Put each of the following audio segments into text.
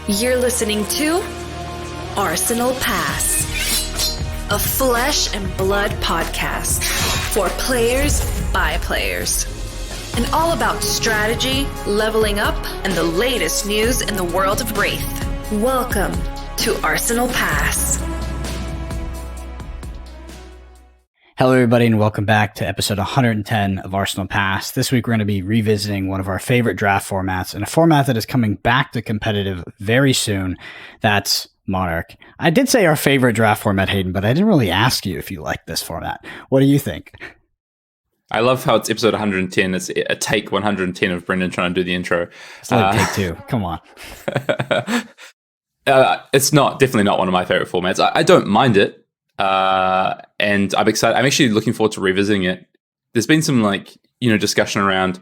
You're listening to Arsenal Pass, a flesh and blood podcast for players by players, and all about strategy, leveling up, and the latest news in the world of Wraith. Welcome to Arsenal Pass. Hello, everybody, and welcome back to episode 110 of Arsenal Pass. This week, we're going to be revisiting one of our favorite draft formats, and a format that is coming back to competitive very soon. That's Monarch. I did say our favorite draft format, Hayden, but I didn't really ask you if you like this format. What do you think? I love how it's episode 110. It's a take 110 of Brendan trying to do the intro. It's like take two. Come on. It's definitely not one of my favorite formats. I don't mind it. And I'm excited. I'm actually looking forward to revisiting it. There's been some discussion around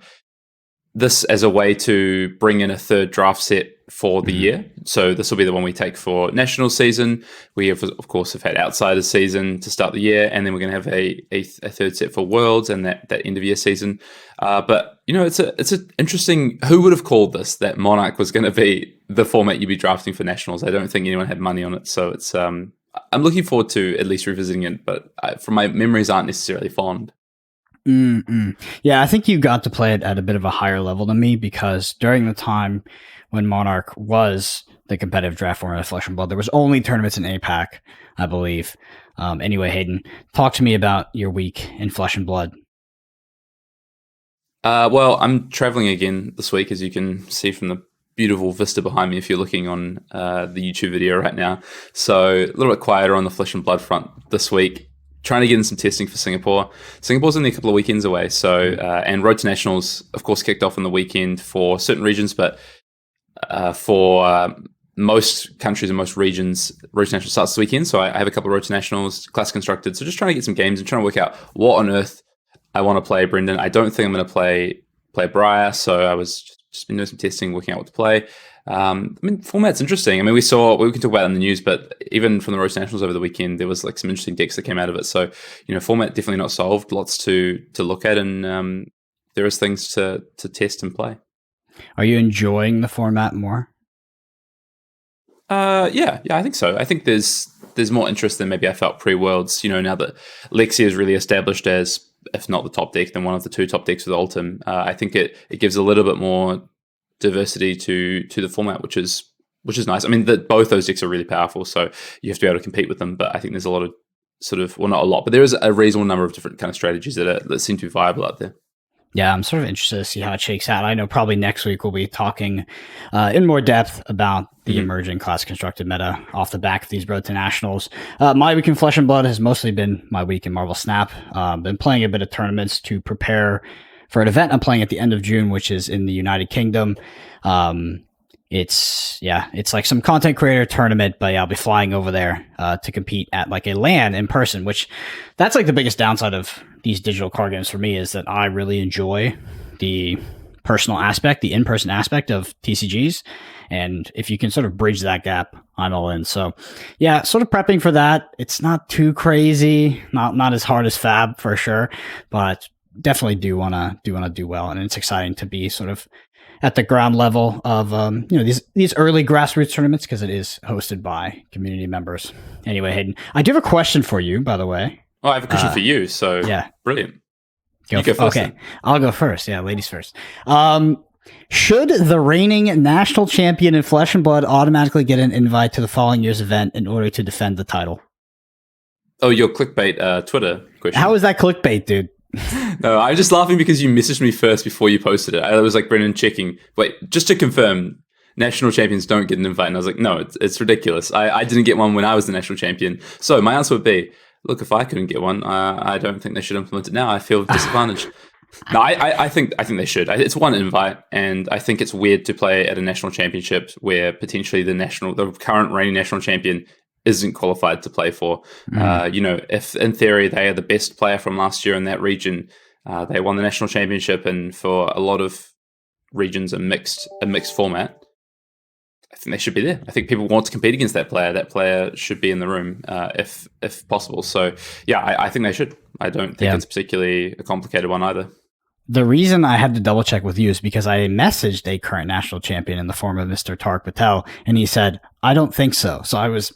this as a way to bring in a third draft set for the year. So this will be the one we take for national season. We have, of course, had outsiders season to start the year, and then we're going to have a third set for worlds and that end of year season. But it's an interesting. Who would have called this that Monarch was going to be the format you'd be drafting for nationals? I don't think anyone had money on it, so it's. I'm looking forward to at least revisiting it, but from my memories aren't necessarily fond. Yeah, I think you got to play it at a bit of a higher level than me, because during the time when Monarch was the competitive draft format of Flesh and Blood, there was only tournaments in APAC, I believe. Anyway, Hayden, talk to me about your week in Flesh and Blood. Well, I'm traveling again this week, as you can see from the beautiful vista behind me if you're looking on the YouTube video right now. So a little bit quieter on the Flesh and Blood front this week. Trying to get in some testing for Singapore. Singapore's only a couple of weekends away. So and Road to Nationals, of course, kicked off on the weekend for certain regions, but for most countries and most regions, Road to Nationals starts this weekend. So I have a couple of Road to Nationals, class constructed. So just trying to get some games and trying to work out what on earth I want to play, Brendan. I don't think I'm going to play Briar. So I was just been doing some testing, working out what to play. Format's interesting. We can talk about it in the news, but even from the Road to Nationals over the weekend, there was some interesting decks that came out of it. So, format definitely not solved. Lots to look at, and there is things to test and play. Are you enjoying the format more? Yeah, I think so. I think there's more interest than maybe I felt pre-Worlds. Now that Lexia is really established as, if not the top deck, then one of the two top decks with Ultim. I think it gives a little bit more diversity to the format, which is nice. Both those decks are really powerful, so you have to be able to compete with them. But I think there's a lot of not a lot, but there is a reasonable number of different kind of strategies that seem to be viable out there. Yeah, I'm sort of interested to see how it shakes out. I know probably next week we'll be talking in more depth about the emerging class constructed meta off the back of these Road to Nationals. My week in Flesh and Blood has mostly been my week in Marvel Snap. Been playing a bit of tournaments to prepare for an event I'm playing at the end of June, which is in the United Kingdom. It's like some content creator tournament, but I'll be flying over there to compete at like a LAN in person, which that's like the biggest downside of these digital card games for me, is that I really enjoy the personal aspect, the in-person aspect of TCGs. And if you can sort of bridge that gap, I'm all in. So yeah, sort of prepping for that. It's not too crazy, not as hard as Fab for sure, but definitely do want to do well. And it's exciting to be sort of at the ground level of these early grassroots tournaments, because it is hosted by community members. Anyway, Hayden, I do have a question for you, by the way. Oh, I have a question for you. So yeah, brilliant. You go first. Okay, then. I'll go first. Yeah, ladies first. Should the reigning national champion in Flesh and Blood automatically get an invite to the following year's event in order to defend the title? Oh, your clickbait Twitter question. How is that clickbait, dude? No, I'm just laughing because you messaged me first before you posted it. I was like, Brendan, checking. Wait, just to confirm, national champions don't get an invite. And I was like, no, it's ridiculous. I didn't get one when I was the national champion. So my answer would be, look, if I couldn't get one, I don't think they should implement it now. I feel disadvantaged. No, I think they should. It's one invite, and I think it's weird to play at a national championship where potentially the current reigning national champion isn't qualified to play for. If in theory they are the best player from last year in that region, they won the national championship, and for a lot of regions a mixed format, I think they should be there. I think people want to compete against that player. That player should be in the room if possible. So yeah, I think they should. I don't think it's particularly a complicated one either. the reason I had to double check with you is because I messaged a current national champion in the form of Mr. Tarek Patel, and he said, I don't think so. So I was,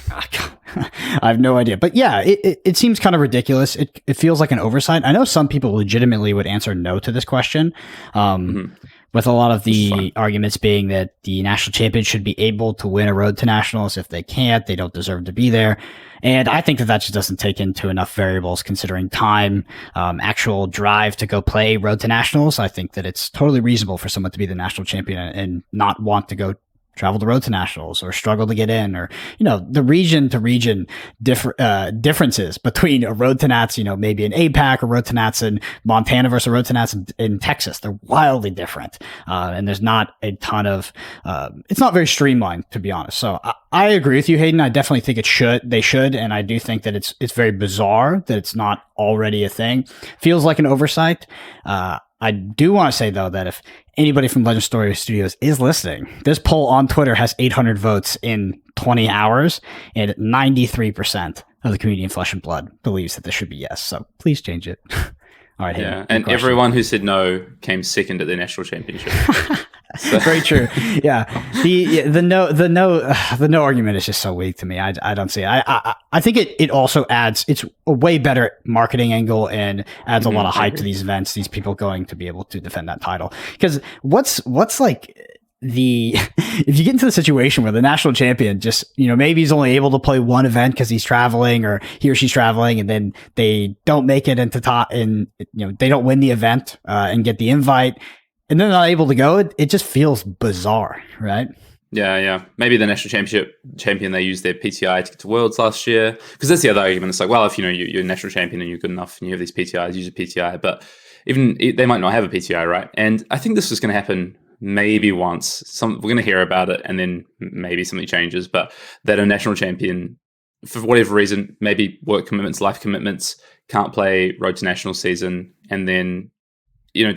I have no idea. But yeah, it seems kind of ridiculous. It feels like an oversight. I know some people legitimately would answer no to this question. With a lot of the arguments being that the national champion should be able to win a road to nationals. If they can't, they don't deserve to be there. And I think that just doesn't take into enough variables considering time, actual drive to go play road to nationals. I think that it's totally reasonable for someone to be the national champion and not want to go travel the road to nationals or struggle to get in, or, the region to region differences between a road to nats, maybe an APAC or road to nats in Montana versus a road to nats in Texas. They're wildly different. And there's not a ton of, it's not very streamlined, to be honest. So I agree with you, Hayden. I definitely think they should. And I do think that it's very bizarre that it's not already a thing. Feels like an oversight. I do want to say, though, that if anybody from Legend Story Studios is listening, this poll on Twitter has 800 votes in 20 hours, and 93% of the community in Flesh and Blood believes that this should be yes. So please change it. All right. Yeah, and everyone who said no came second at the national championship. So. Very true. Yeah. The no argument is just so weak to me. I don't see it. I think it also adds, it's a way better marketing angle and adds a lot of hype to these events, these people going to be able to defend that title. Because what's like if you get into the situation where the national champion just, maybe he's only able to play one event because he's traveling or he or she's traveling, and then they don't make it into top and, they don't win the event and get the invite, and they're not able to go, it just feels bizarre, right? Yeah. Maybe the national champion, they used their PTI to get to Worlds last year. Because that's the other argument. It's like, well, if you're a national champion and you're good enough and you have these PTIs, use a PTI. But even they might not have a PTI, right? And I think this is going to happen maybe once. We're going to hear about it, and then maybe something changes. But that a national champion, for whatever reason, maybe work commitments, life commitments, can't play Road to National season, and then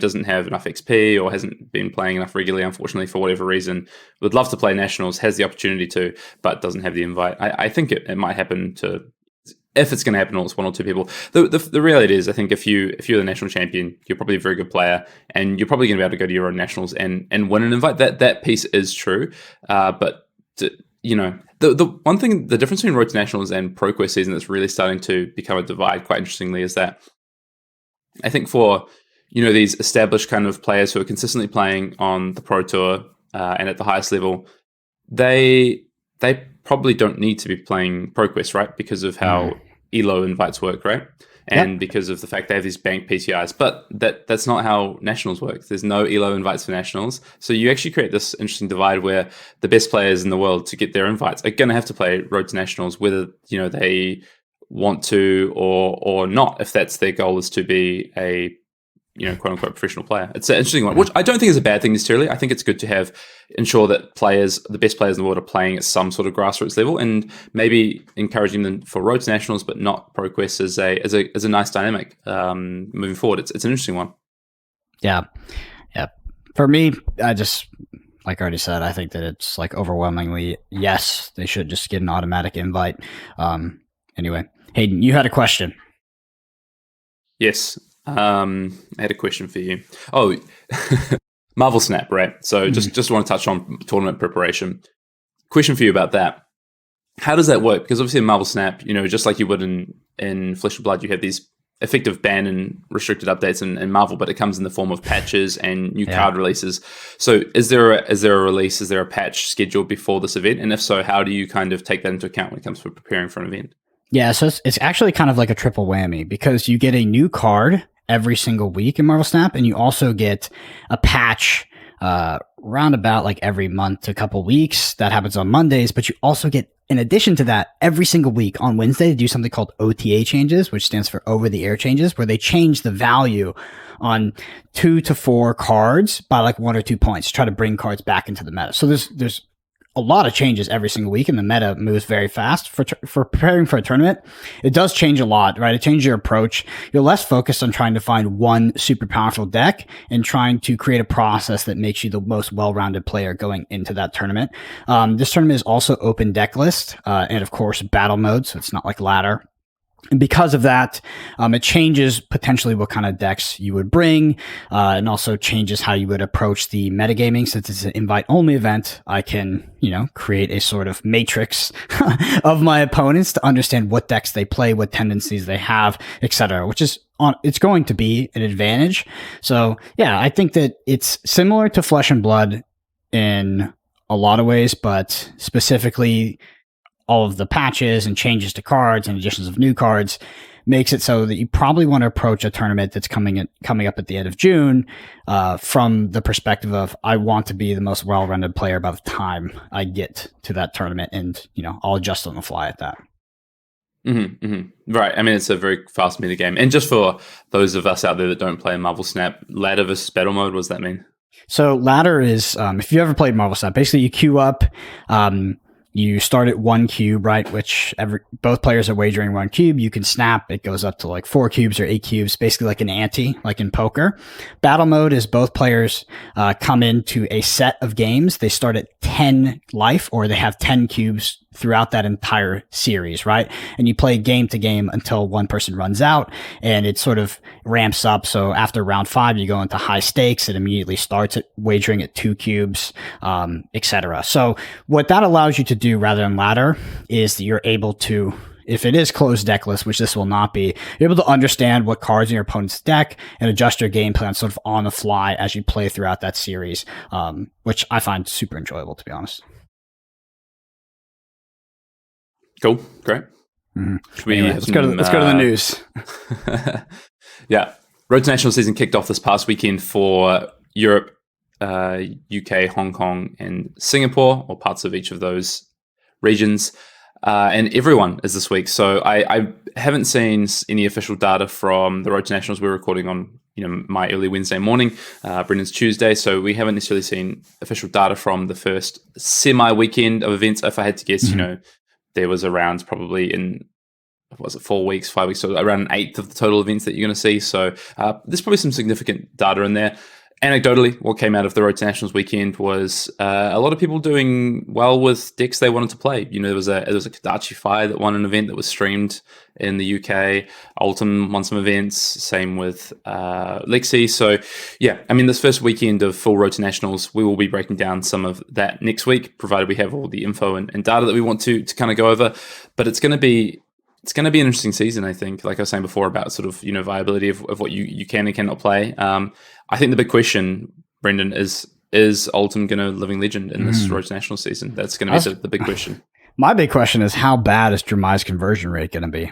doesn't have enough XP or hasn't been playing enough regularly, unfortunately, for whatever reason, would love to play nationals, has the opportunity to, but doesn't have the invite. I think it might happen to, if it's going to happen, it's one or two people. The reality is, I think if you're the national champion, you're probably a very good player, and you're probably going to be able to go to your own nationals and win an invite. That piece is true, but the one thing, the difference between Road to Nationals and ProQuest season that's really starting to become a divide, quite interestingly, is that I think for these established kind of players who are consistently playing on the Pro Tour and at the highest level, they probably don't need to be playing ProQuest, right? Because of how ELO invites work, right? And because of the fact they have these banked PTIs. But that's not how nationals work. There's no ELO invites for nationals. So you actually create this interesting divide where the best players in the world to get their invites are going to have to play Road to Nationals, whether they want to or not, if that's their goal is to be a quote unquote professional player. It's an interesting one, which I don't think is a bad thing necessarily. I think it's good to ensure that the best players in the world are playing at some sort of grassroots level, and maybe encouraging them for Road to Nationals, but not ProQuest as a nice dynamic moving forward. It's an interesting one. Yeah. For me, I just, like I already said, I think that it's like overwhelmingly yes, they should just get an automatic invite. Anyway, Hayden, you had a question. Yes. I had a question for you. Oh, Marvel Snap, right? So just want to touch on tournament preparation. Question for you about that. How does that work? Because obviously in Marvel Snap, just like you would in Flesh and Blood, you have these effective ban and restricted updates in Marvel, but it comes in the form of patches and new card releases. So is there a release, is there a patch scheduled before this event? And if so, how do you kind of take that into account when it comes to preparing for an event? Yeah, so it's actually kind of like a triple whammy, because you get a new card every single week in Marvel Snap, and you also get a patch round about like every month to a couple weeks. That happens on Mondays, but you also get, in addition to that, every single week on Wednesday, they do something called OTA changes, which stands for over the air changes, where they change the value on 2 to 4 cards by like 1 or 2 points to try to bring cards back into the meta. So there's a lot of changes every single week, and the meta moves very fast. For preparing for a tournament, it does change a lot, right? It changes your approach. You're less focused on trying to find one super powerful deck and trying to create a process that makes you the most well-rounded player going into that tournament. This tournament is also open deck list, and of course battle mode, so it's not like ladder. And because of that, it changes potentially what kind of decks you would bring, and also changes how you would approach the metagaming. Since it's an invite-only event, I can, create a sort of matrix of my opponents to understand what decks they play, what tendencies they have, etc., which is it's going to be an advantage. So, yeah, I think that it's similar to Flesh and Blood in a lot of ways, but specifically all of the patches and changes to cards and additions of new cards makes it so that you probably want to approach a tournament that's coming up at the end of June from the perspective of, I want to be the most well-rounded player by the time I get to that tournament, and I'll adjust on the fly at that. Mm-hmm, mm-hmm. Right. I mean, it's a very fast meta game. And just for those of us out there that don't play Marvel Snap, ladder versus battle mode, what does that mean? So ladder is, if you ever played Marvel Snap, basically you queue up, you start at 1 cube, right? Which both players are wagering 1 cube. You can snap. It goes up to like 4 cubes or 8 cubes, basically like an ante, like in poker. Battle mode is both players come into a set of games. They start at 10 life, or they have 10 cubes throughout that entire series, right? And you play game to game until one person runs out, and it sort of ramps up. So after round 5, you go into high stakes. It immediately starts at wagering at 2 cubes, etc. So what that allows you to do rather than ladder is that you're able to, if it is closed deck list, which this will not be, you're able to understand what cards in your opponent's deck and adjust your game plan sort of on the fly as you play throughout that series, which I find super enjoyable, to be honest. Cool, great. Mm-hmm. Anyway, let's go to the news. Yeah, Road to National season kicked off this past weekend for Europe, UK, Hong Kong, and Singapore, or parts of each of those regions. And everyone is this week. So I haven't seen any official data from the Road to Nationals. We're recording on my early Wednesday morning, Brendan's Tuesday. So we haven't necessarily seen official data from the first semi-weekend of events. If I had to guess, there was around probably in, was it 4 weeks, 5 weeks, so around an eighth of the total events that you're going to see. So there's probably some significant data in there. Anecdotally, what came out of the Road to Nationals weekend was a lot of people doing well with decks they wanted to play. There was a Kodachi Fire that won an event that was streamed in the UK. Ultim won some events, same with Lexi. So yeah, I mean, this first weekend of full Road to Nationals, we will be breaking down some of that next week, provided we have all the info and data that we want to kind of go over. But it's going to be an interesting season, I think. Like I was saying before about sort of viability of what you can and cannot play. I think the big question, Brendan, is Ultim going to living legend in this Road to National season? That's going to be the big question. My big question is, how bad is Jeremiah's conversion rate going to be?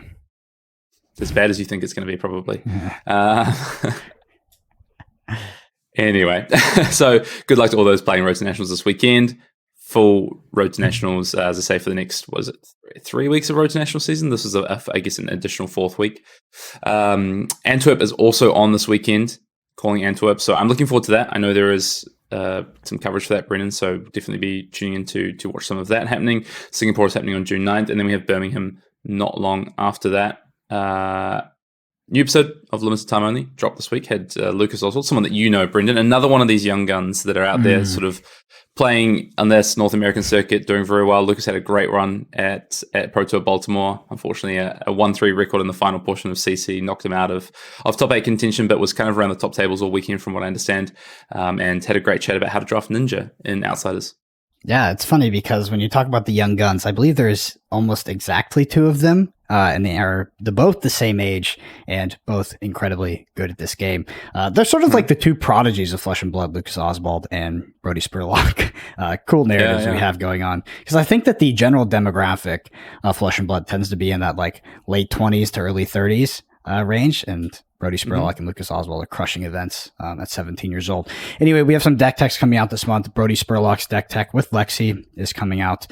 As bad as you think it's going to be, probably. Anyway, so good luck to all those playing Road to Nationals this weekend. Full Road to Nationals, as I say, for the next, 3 weeks of Road to National season? This is, I guess, an additional 4th week. Antwerp is also on this weekend, calling Antwerp. So I'm looking forward to that. I know there is some coverage for that, Brennan, so definitely be tuning in to watch some of that happening. Singapore is happening on June 9th, and then we have Birmingham not long after that. New episode of Limited Time Only dropped this week. Had Lucas Oswald, someone that you know, Brendan, another one of these young guns that are out there sort of playing on this North American circuit, doing very well. Lucas had a great run at Pro Tour Baltimore. Unfortunately, a 1-3 record in the final portion of CC knocked him out of top 8 contention, but was kind of around the top tables all weekend from what I understand, and had a great chat about how to draft Ninja in Outsiders. Yeah, it's funny because when you talk about the young guns, I believe there's almost exactly 2 of them, and they are both the same age and both incredibly good at this game. They're sort of like the 2 prodigies of Flesh and Blood, Lucas Oswald and Brody Spurlock. Cool narratives we have going on. Because I think that the general demographic of Flesh and Blood tends to be in that like late 20s to early 30s range, and Brody Spurlock and Lucas Oswald are crushing events at 17 years old. Anyway, we have some deck techs coming out this month. Brody Spurlock's deck tech with Lexi is coming out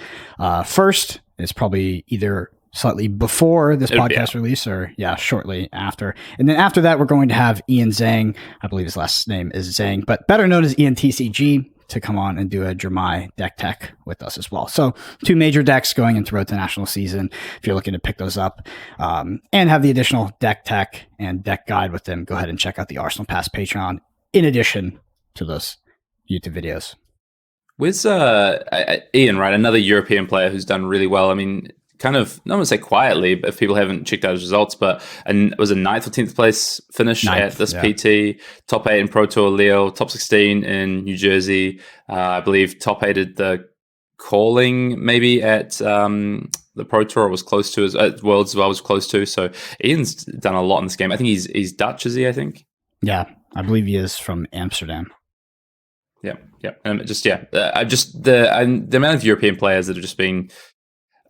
first. It's probably either slightly before this podcast release or shortly after. And then after that, we're going to have Ian Zhang. I believe his last name is Zhang, but better known as Ian TCG, to come on and do a Jeremiah deck tech with us as well. So 2 major decks going into Road to National season. If you're looking to pick those up and have the additional deck tech and deck guide with them, go ahead and check out the Arsenal Pass Patreon in addition to those YouTube videos. Where's Ian, right? Another European player who's done really well. I mean, kind of, I don't want to say quietly, but if people haven't checked out his results, but it was a 9th or 10th place finish at this PT, top 8 in Pro Tour Leo, top 16 in New Jersey. I believe top 8 at the calling maybe at the Pro Tour, was close to his at Worlds as well, was close to. So Ian's done a lot in this game. I think he's Dutch, is he? I think. Yeah, I believe he is from Amsterdam. Yeah, and the amount of European players that have just been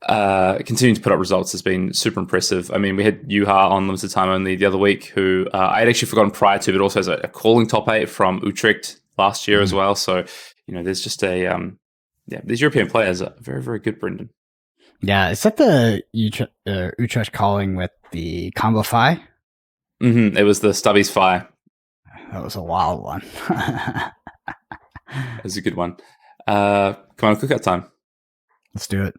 continuing to put up results has been super impressive. I mean, we had Juha on limited time only the other week, who I had actually forgotten prior to, but also has a calling top 8 from Utrecht last year as well. So there's just these European players are very, very good, Brendan. Yeah, is that the Utrecht calling with the combo fi? Mm-hmm. It was the Stubbies fi. That was a wild one. It was a good one. Come on, Cookout time. Let's do it.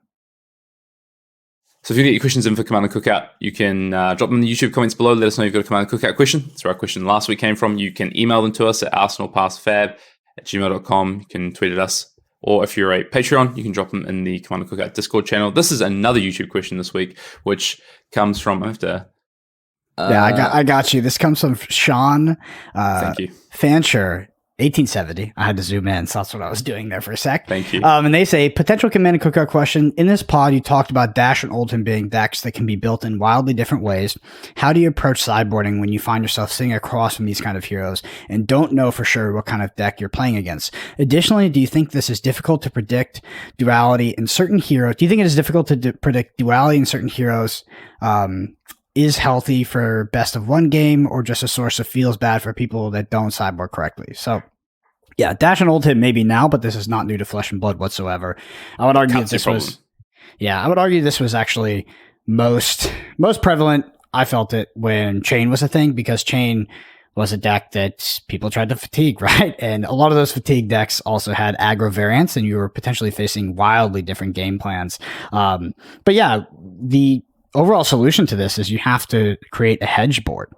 So if you get your questions in for Command & Cookout, you can drop them in the YouTube comments below. Let us know you've got a Command & Cookout question. That's where our question last week came from. You can email them to us at arsenalpassfab@gmail.com. You can tweet at us. Or if you're a Patreon, you can drop them in the Command & Cookout Discord channel. This is another YouTube question this week, which comes from, I got you. This comes from Sean thank you. Fancher, 1870. I had to zoom in, so that's what I was doing there for a sec. Thank you. And they say, potential Command & Cookout question. In this pod, you talked about Dash and Oldhim being decks that can be built in wildly different ways. How do you approach sideboarding when you find yourself sitting across from these kind of heroes and don't know for sure what kind of deck you're playing against? Additionally, do you think this is difficult to predict duality in certain heroes? Do you think it is difficult to predict duality in certain heroes? Is healthy for best of one game, or just a source of feels bad for people that don't sideboard correctly? So, yeah, Dash and Oldhim maybe now, but this is not new to Flesh and Blood whatsoever. I would argue this was actually most prevalent. I felt it when Chain was a thing, because Chain was a deck that people tried to fatigue, right? And a lot of those fatigue decks also had aggro variants, and you were potentially facing wildly different game plans. But yeah, the overall solution to this is you have to create a hedge board,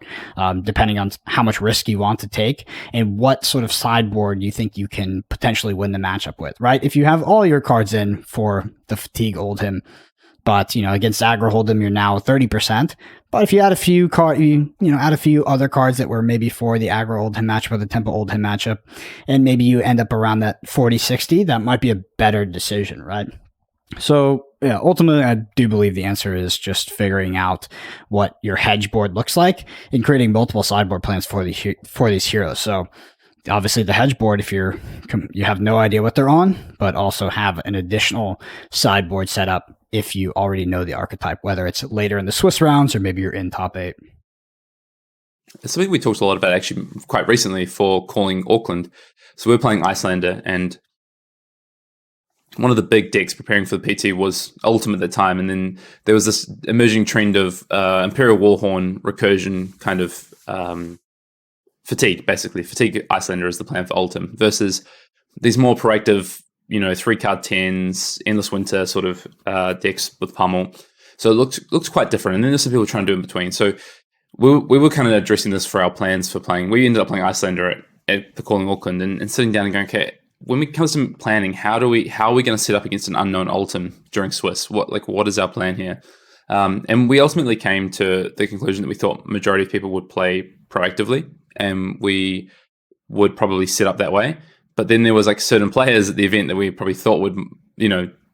depending on how much risk you want to take and what sort of sideboard you think you can potentially win the matchup with, right? If you have all your cards in for the fatigue Oldhim, but against aggro Oldhim you're now 30%. But if you add a few add a few other cards that were maybe for the aggro Oldhim matchup or the tempo Oldhim matchup, and maybe you end up around that 40-60, that might be a better decision, right? So yeah, ultimately, I do believe the answer is just figuring out what your hedge board looks like and creating multiple sideboard plans for these heroes. So obviously, the hedge board, if you have no idea what they're on, but also have an additional sideboard set up if you already know the archetype, whether it's later in the Swiss rounds or maybe you're in top 8. It's something we talked a lot about actually quite recently for calling Auckland. So we're playing Icelander, and one of the big decks preparing for the PT was Ultimate at the time, and then there was this emerging trend of Imperial Warhorn recursion kind of fatigue, basically. Fatigue Icelander is the plan for Ultim versus these more proactive, 3-card 10s, Endless Winter sort of decks with Pummel. So it looks quite different, and then there's some people trying to do in between. So we were kind of addressing this for our plans for playing. We ended up playing Icelander at the Calling Auckland and sitting down and going, okay, when it comes to planning, how are we going to set up against an unknown Ultim during Swiss? What is our plan here? And we ultimately came to the conclusion that we thought majority of people would play proactively, and we would probably set up that way. But then there was certain players at the event that we probably thought would,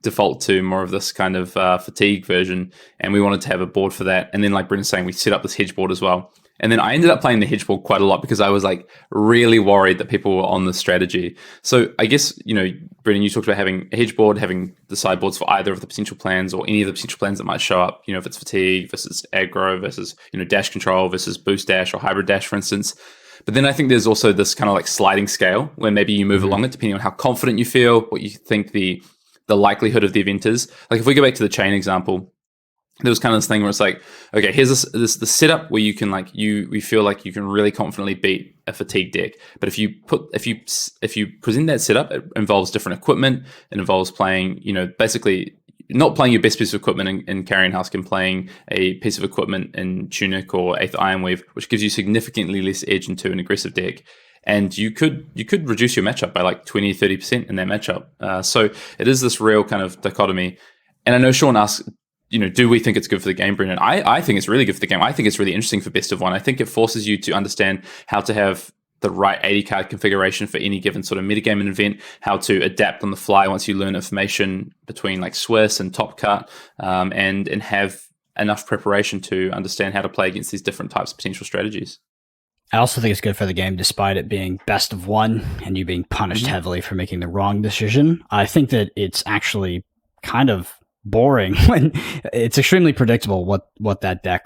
default to more of this kind of fatigue version, and we wanted to have a board for that. And then, like Brendan's saying, we set up this hedge board as well. And then I ended up playing the hedge board quite a lot because I was really worried that people were on the strategy. So I guess, Brendan, you talked about having a hedge board, having the sideboards for either of the potential plans or any of the potential plans that might show up, if it's fatigue versus aggro versus, dash control versus boost dash or hybrid dash, for instance. But then I think there's also this kind of sliding scale where maybe you move along it depending on how confident you feel, what you think the likelihood of the event is. If we go back to the Chain example, there was kind of this thing where it's okay, here's this the setup where you can we feel like you can really confidently beat a fatigue deck. But if you present that setup, it involves different equipment. It involves playing, basically not playing your best piece of equipment in Carrion Husk and playing a piece of equipment in Tunic or 8th Ironweave, which gives you significantly less edge into an aggressive deck. And you could reduce your matchup by 20-30% in that matchup. So it is this real kind of dichotomy. And I know Sean asked, do we think it's good for the game, Brendan? I think it's really good for the game. I think it's really interesting for best of one. I think it forces you to understand how to have the right 80 card configuration for any given sort of metagame and event, how to adapt on the fly once you learn information between like Swiss and Top Cut, and have enough preparation to understand how to play against these different types of potential strategies. I also think it's good for the game, despite it being best of one and you being punished heavily for making the wrong decision. I think that it's actually kind of boring when it's extremely predictable what that deck,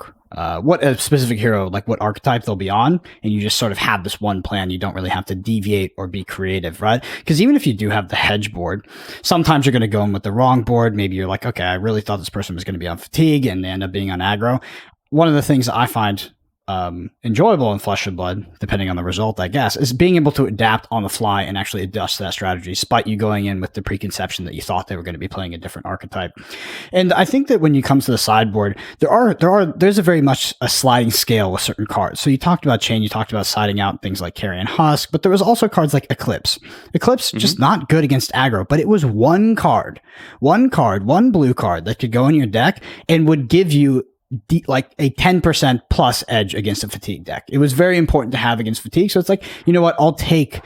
what a specific hero, like what archetype they'll be on, and you just sort of have this one plan. You don't really have to deviate or be creative, right? Because even if you do have the hedge board, sometimes you're going to go in with the wrong board. Maybe you're like, okay, I really thought this person was going to be on fatigue, and they end up being on aggro. One of the things that I find enjoyable in Flesh and Blood, depending on the result, I guess, is being able to adapt on the fly and actually adjust that strategy, despite you going in with the preconception that you thought they were going to be playing a different archetype. And I think that when you come to the sideboard, there's a very much a sliding scale with certain cards. So you talked about Chain, you talked about siding out things like Carrion Husk, but there was also cards like Eclipse. Eclipse, just not good against aggro, but it was one blue card that could go in your deck and would give you like a 10% plus edge against a fatigue deck. It was very important to have against fatigue. So it's like, you know what? I'll take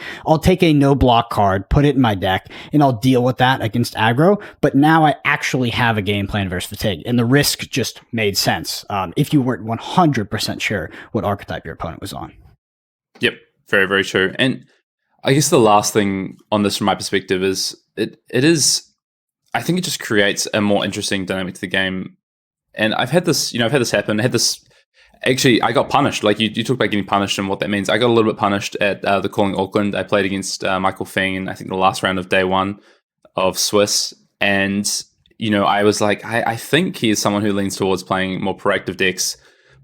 a no block card, put it in my deck, and I'll deal with that against aggro. But now I actually have a game plan versus fatigue, and the risk just made sense. If you weren't 100% sure what archetype your opponent was on. Yep. Very, very true. And I guess the last thing on this from my perspective is it is, I think it just creates a more interesting dynamic to the game. And I've had this happen. Actually, I got punished. Like you talked about getting punished and what that means. I got a little bit punished at the Calling Auckland. I played against Michael Feng in, I think, the last round of day one of Swiss. And, I was like, I think he is someone who leans towards playing more proactive decks,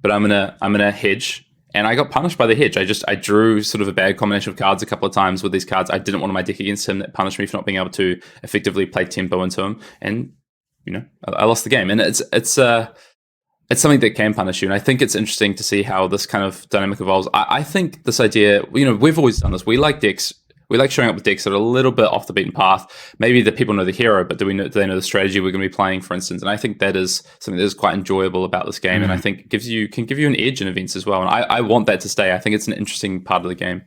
but I'm gonna hedge. And I got punished by the hedge. I drew sort of a bad combination of cards a couple of times with these cards I didn't want on my deck against him that punished me for not being able to effectively play tempo into him. And I lost the game, and it's something that can punish you. And I think it's interesting to see how this kind of dynamic evolves. I think this idea, we've always done this. We like decks. We like showing up with decks that are a little bit off the beaten path. Maybe the people know the hero, but do they know the strategy we're going to be playing, for instance? And I think that is something that is quite enjoyable about this game, and I think it can give you an edge in events as well. And I want that to stay. I think it's an interesting part of the game.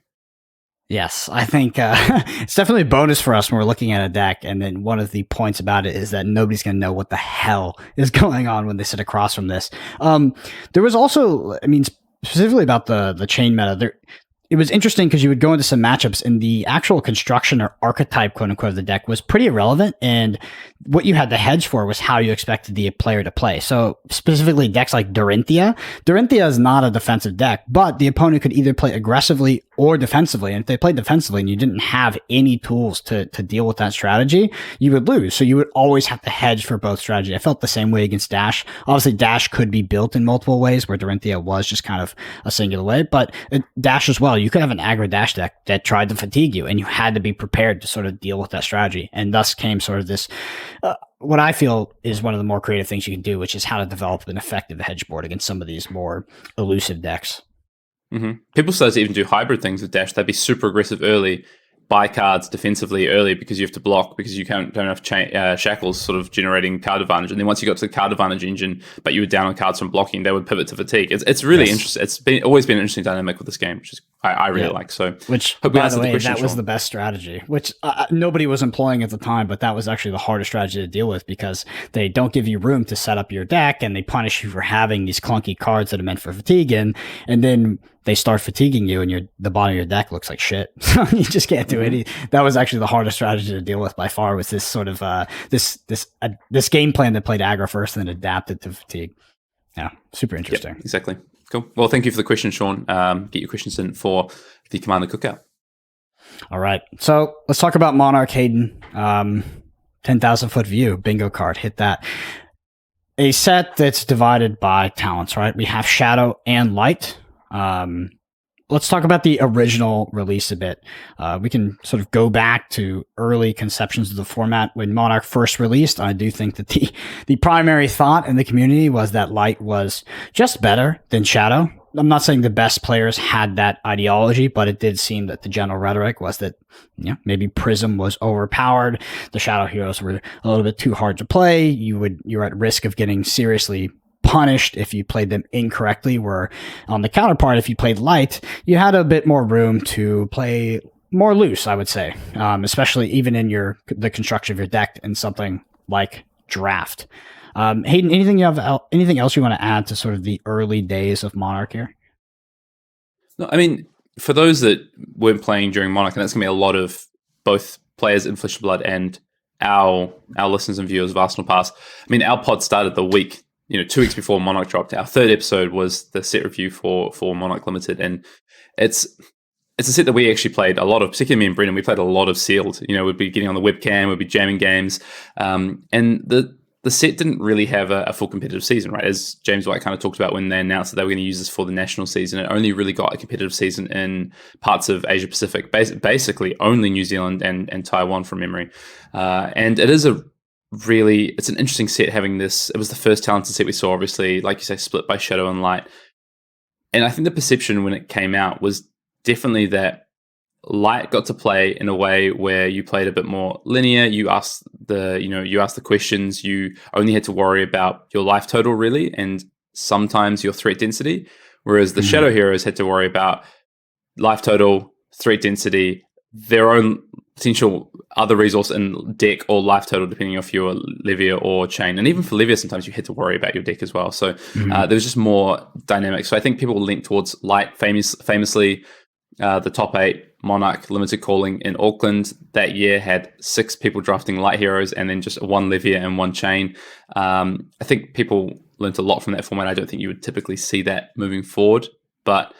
Yes, I think it's definitely a bonus for us when we're looking at a deck. And then one of the points about it is that nobody's going to know what the hell is going on when they sit across from this. There was also, specifically about the chain meta, it was interesting because you would go into some matchups and the actual construction or archetype, quote unquote, of the deck was pretty irrelevant. And what you had to hedge for was how you expected the player to play. So specifically decks like Dorinthia. Dorinthia is not a defensive deck, but the opponent could either play aggressively or defensively. And if they played defensively and you didn't have any tools to deal with that strategy, you would lose. So you would always have to hedge for both strategy. I felt the same way against Dash. Obviously, Dash could be built in multiple ways, where Dorinthia was just kind of a singular way. But Dash as well, you could have an aggro Dash deck that tried to fatigue you, and you had to be prepared to sort of deal with that strategy. And thus came sort of this, what I feel is one of the more creative things you can do, which is how to develop an effective hedge board against some of these more elusive decks. People start to even do hybrid things with Dash. They'd be super aggressive early, buy cards defensively early because you have to block because you don't have shackles sort of generating card advantage. And then once you got to the card advantage engine, but you were down on cards from blocking, they would pivot to fatigue. It's really interesting. It's always been an interesting dynamic with this game, which is I really like. So, which by the way, that was the best strategy, which nobody was employing at the time, but that was actually the hardest strategy to deal with because they don't give you room to set up your deck and they punish you for having these clunky cards that are meant for fatigue in, and then they start fatiguing you and the bottom of your deck looks like shit. So you just can't do any. That was actually the hardest strategy to deal with by far, was this sort of this game plan that played aggro first and then adapted to fatigue. Yeah, super interesting. Yep, exactly. Cool. Well, thank you for the question, Sean. Get your questions in for the Commander Cookout. All right. So let's talk about Monarch, Hayden. 10,000 foot view, bingo card. Hit that. A set that's divided by talents, right? We have Shadow and Light. Let's talk about the original release a bit. We can sort of go back to early conceptions of the format when Monarch first released. I do think that the primary thought in the community was that Light was just better than Shadow. I'm not saying the best players had that ideology, but it did seem that the general rhetoric was that, maybe Prism was overpowered. The Shadow Heroes were a little bit too hard to play. You're at risk of getting seriously punished if you played them incorrectly, where on the counterpart, if you played light, you had a bit more room to play more loose, I would say, especially even in the construction of your deck and something like draft. Hayden, anything else you want to add to sort of the early days of Monarch here? No, I mean, for those that weren't playing during Monarch, and that's going to be a lot of both players in Flesh and Blood and our listeners and viewers of Arsenal Pass. I mean, our pod started the week, 2 weeks before Monarch dropped. Our third episode was the set review for Monarch Limited, and it's a set that we actually played a lot of, particularly me and Brendan. We played a lot of sealed. We'd be getting on the webcam, we'd be jamming games, and the set didn't really have a full competitive season, right? As James White kind of talked about when they announced that they were going to use this for the national season, it only really got a competitive season in parts of Asia Pacific, basically only New Zealand and Taiwan from memory. And it's an interesting set having this. It was the first talented set we saw, obviously, like you say, split by Shadow and Light. And I think the perception when it came out was definitely that Light got to play in a way where you played a bit more linear. You asked the questions. You only had to worry about your life total, really, and sometimes your threat density. Whereas the Shadow Heroes had to worry about life total, threat density, their own potential other resource in deck or life total, depending if you're Levia or Chain. And even for Levia, sometimes you had to worry about your deck as well. So there was just more dynamic. So I think people leant towards Light. Famously, the top 8 Monarch limited calling in Auckland that year had 6 people drafting Light Heroes and then just 1 Levia and 1 Chain. I think people learned a lot from that format. I don't think you would typically see that moving forward. But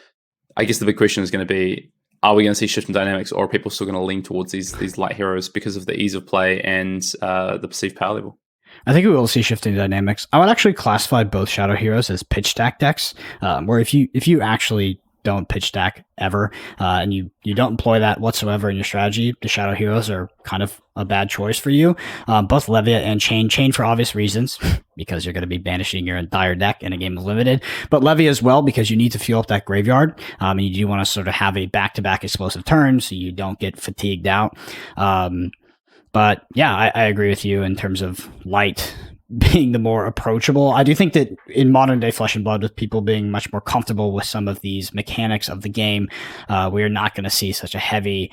I guess the big question is going to be, are we going to see shift in dynamics, or are people still going to lean towards these Light Heroes because of the ease of play and the perceived power level? I think we will see shifting dynamics. I would actually classify both Shadow Heroes as pitch stack decks, where if you actually don't pitch stack ever, and you don't employ that whatsoever in your strategy, the Shadow Heroes are kind of a bad choice for you. Both Levia and Chain for obvious reasons, because you're going to be banishing your entire deck in a game of limited, but Levia as well, because you need to fuel up that graveyard, and you do want to sort of have a back-to-back explosive turn so you don't get fatigued out. But yeah, I agree with you in terms of Light being the more approachable. I do think that in modern day Flesh and Blood, with people being much more comfortable with some of these mechanics of the game, we are not going to see such a heavy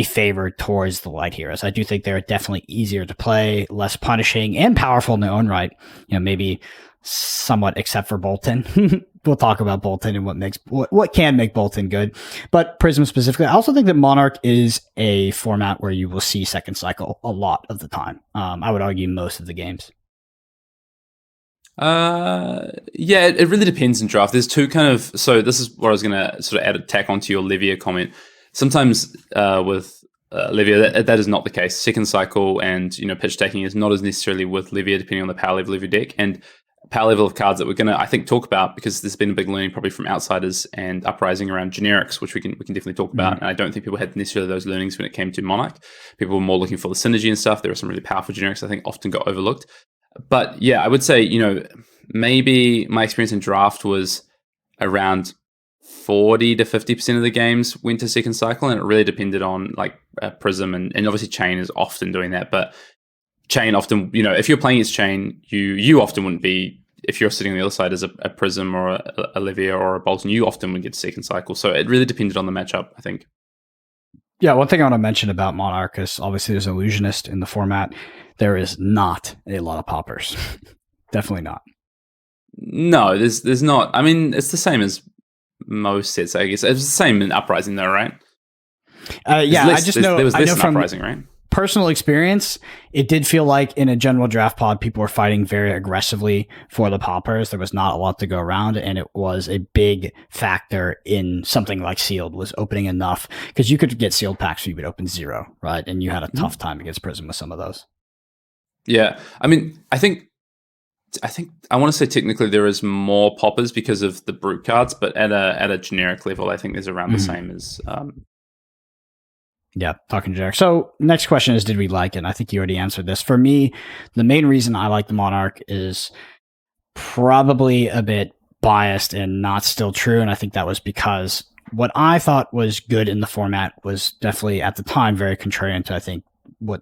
favor towards the Light Heroes. I do think they're definitely easier to play, less punishing, and powerful in their own right. Maybe somewhat, except for Bolton. We'll talk about Bolton and what can make Bolton good. But Prism specifically, I also think that Monarch is a format where you will see second cycle a lot of the time. I would argue most of the games. Yeah, it really depends in draft. There's two kind of, so this is what I was going to sort of add a tack onto your Levia comment. Sometimes with Levia, that is not the case. Second cycle and pitch stacking is not as necessarily with Levia, depending on the power level of your deck and power level of cards that we're going to, I think, talk about, because there's been a big learning probably from Outsiders and Uprising around generics, which we can definitely talk about. And I don't think people had necessarily those learnings when it came to Monarch. People were more looking for the synergy and stuff. There were some really powerful generics I think often got overlooked. But yeah, I would say, maybe my experience in draft was around 40 to 50% of the games went to second cycle, and it really depended on Prism and obviously Chain is often doing that. But Chain often, if you're playing as Chain, you often wouldn't be, if you're sitting on the other side as a Prism or a Levia or a Bolton, you often would get second cycle. So it really depended on the matchup, I think. Yeah, one thing I want to mention about Monarch is obviously there's Illusionist in the format. There is not a lot of poppers. Definitely not. No, there's not. I mean, it's the same as most sets, I guess. It's the same in Uprising though, right? Yeah, I just know. There was I know less in from Uprising, right? Personal experience, it did feel like in a general draft pod, people were fighting very aggressively for the poppers. There was not a lot to go around, and it was a big factor in something like Sealed was opening enough, because you could get Sealed packs where you would open 0, right? And you had a tough time against Prism with some of those. Yeah, I mean, I think I want to say technically there is more poppers because of the brute cards, but at a generic level, I think there's around the same as. Yeah, talking generic. So next question is, did we like it? And I think you already answered this. For me, the main reason I like the Monarch is probably a bit biased and not still true. And I think that was because what I thought was good in the format was definitely at the time very contrarian to, I think, what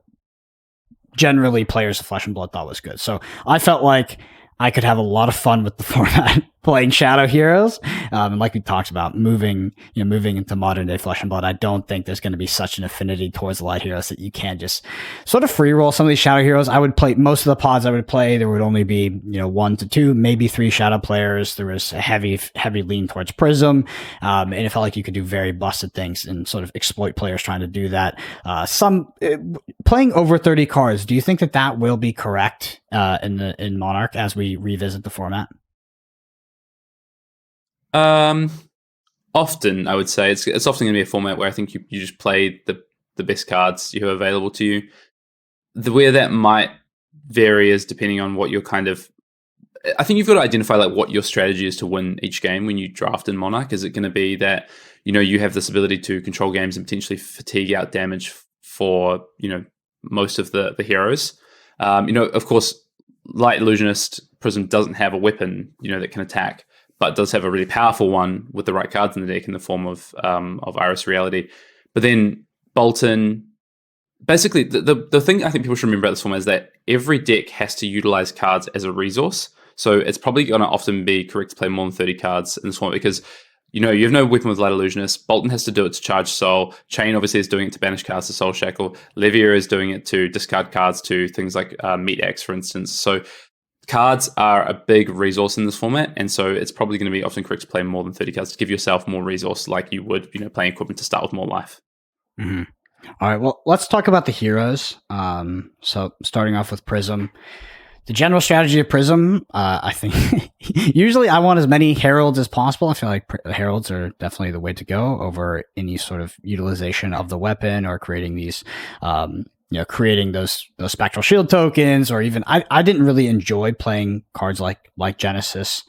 generally players of Flesh and Blood thought was good. So I felt like I could have a lot of fun with the format playing Shadow Heroes. And like we talked about, moving into modern day Flesh and Blood, I don't think there's going to be such an affinity towards the Light Heroes that you can just sort of free roll some of these Shadow Heroes. I would play most of the pods I would play. There would only be, 1 to 2, maybe 3 Shadow players. There was a heavy lean towards Prism. And it felt like you could do very busted things and sort of exploit players trying to do that. Playing over 30 cards, do you think that will be correct in Monarch as we revisit the format? Often, I would say it's often going to be a format where I think you just play the best cards you have available to you. The way that might vary is depending on what your kind of. I think you've got to identify like what your strategy is to win each game when you draft in Monarch. Is it going to be that you have this ability to control games and potentially fatigue out damage for most of the heroes? Of course, Light Illusionist Prism doesn't have a weapon that can attack, but does have a really powerful one with the right cards in the deck in the form of Iris Reality. But then Bolton, basically, the thing I think people should remember about this format is that every deck has to utilize cards as a resource. So it's probably going to often be correct to play more than 30 cards in this format because you have no weapon with Light Illusionist. Bolton has to do it to charge Soul. Chain obviously is doing it to banish cards to Soul Shackle. Levier is doing it to discard cards to things like Meat Axe, for instance. So cards are a big resource in this format, and so it's probably going to be often correct to play more than 30 cards to give yourself more resource like you would, playing equipment to start with more life. Mm-hmm. All right, well, let's talk about the heroes. So starting off with Prism. The general strategy of Prism, I think, usually I want as many Heralds as possible. I feel like Heralds are definitely the way to go over any sort of utilization of the weapon or creating these, creating those Spectral Shield tokens, or even I didn't really enjoy playing cards like Genesis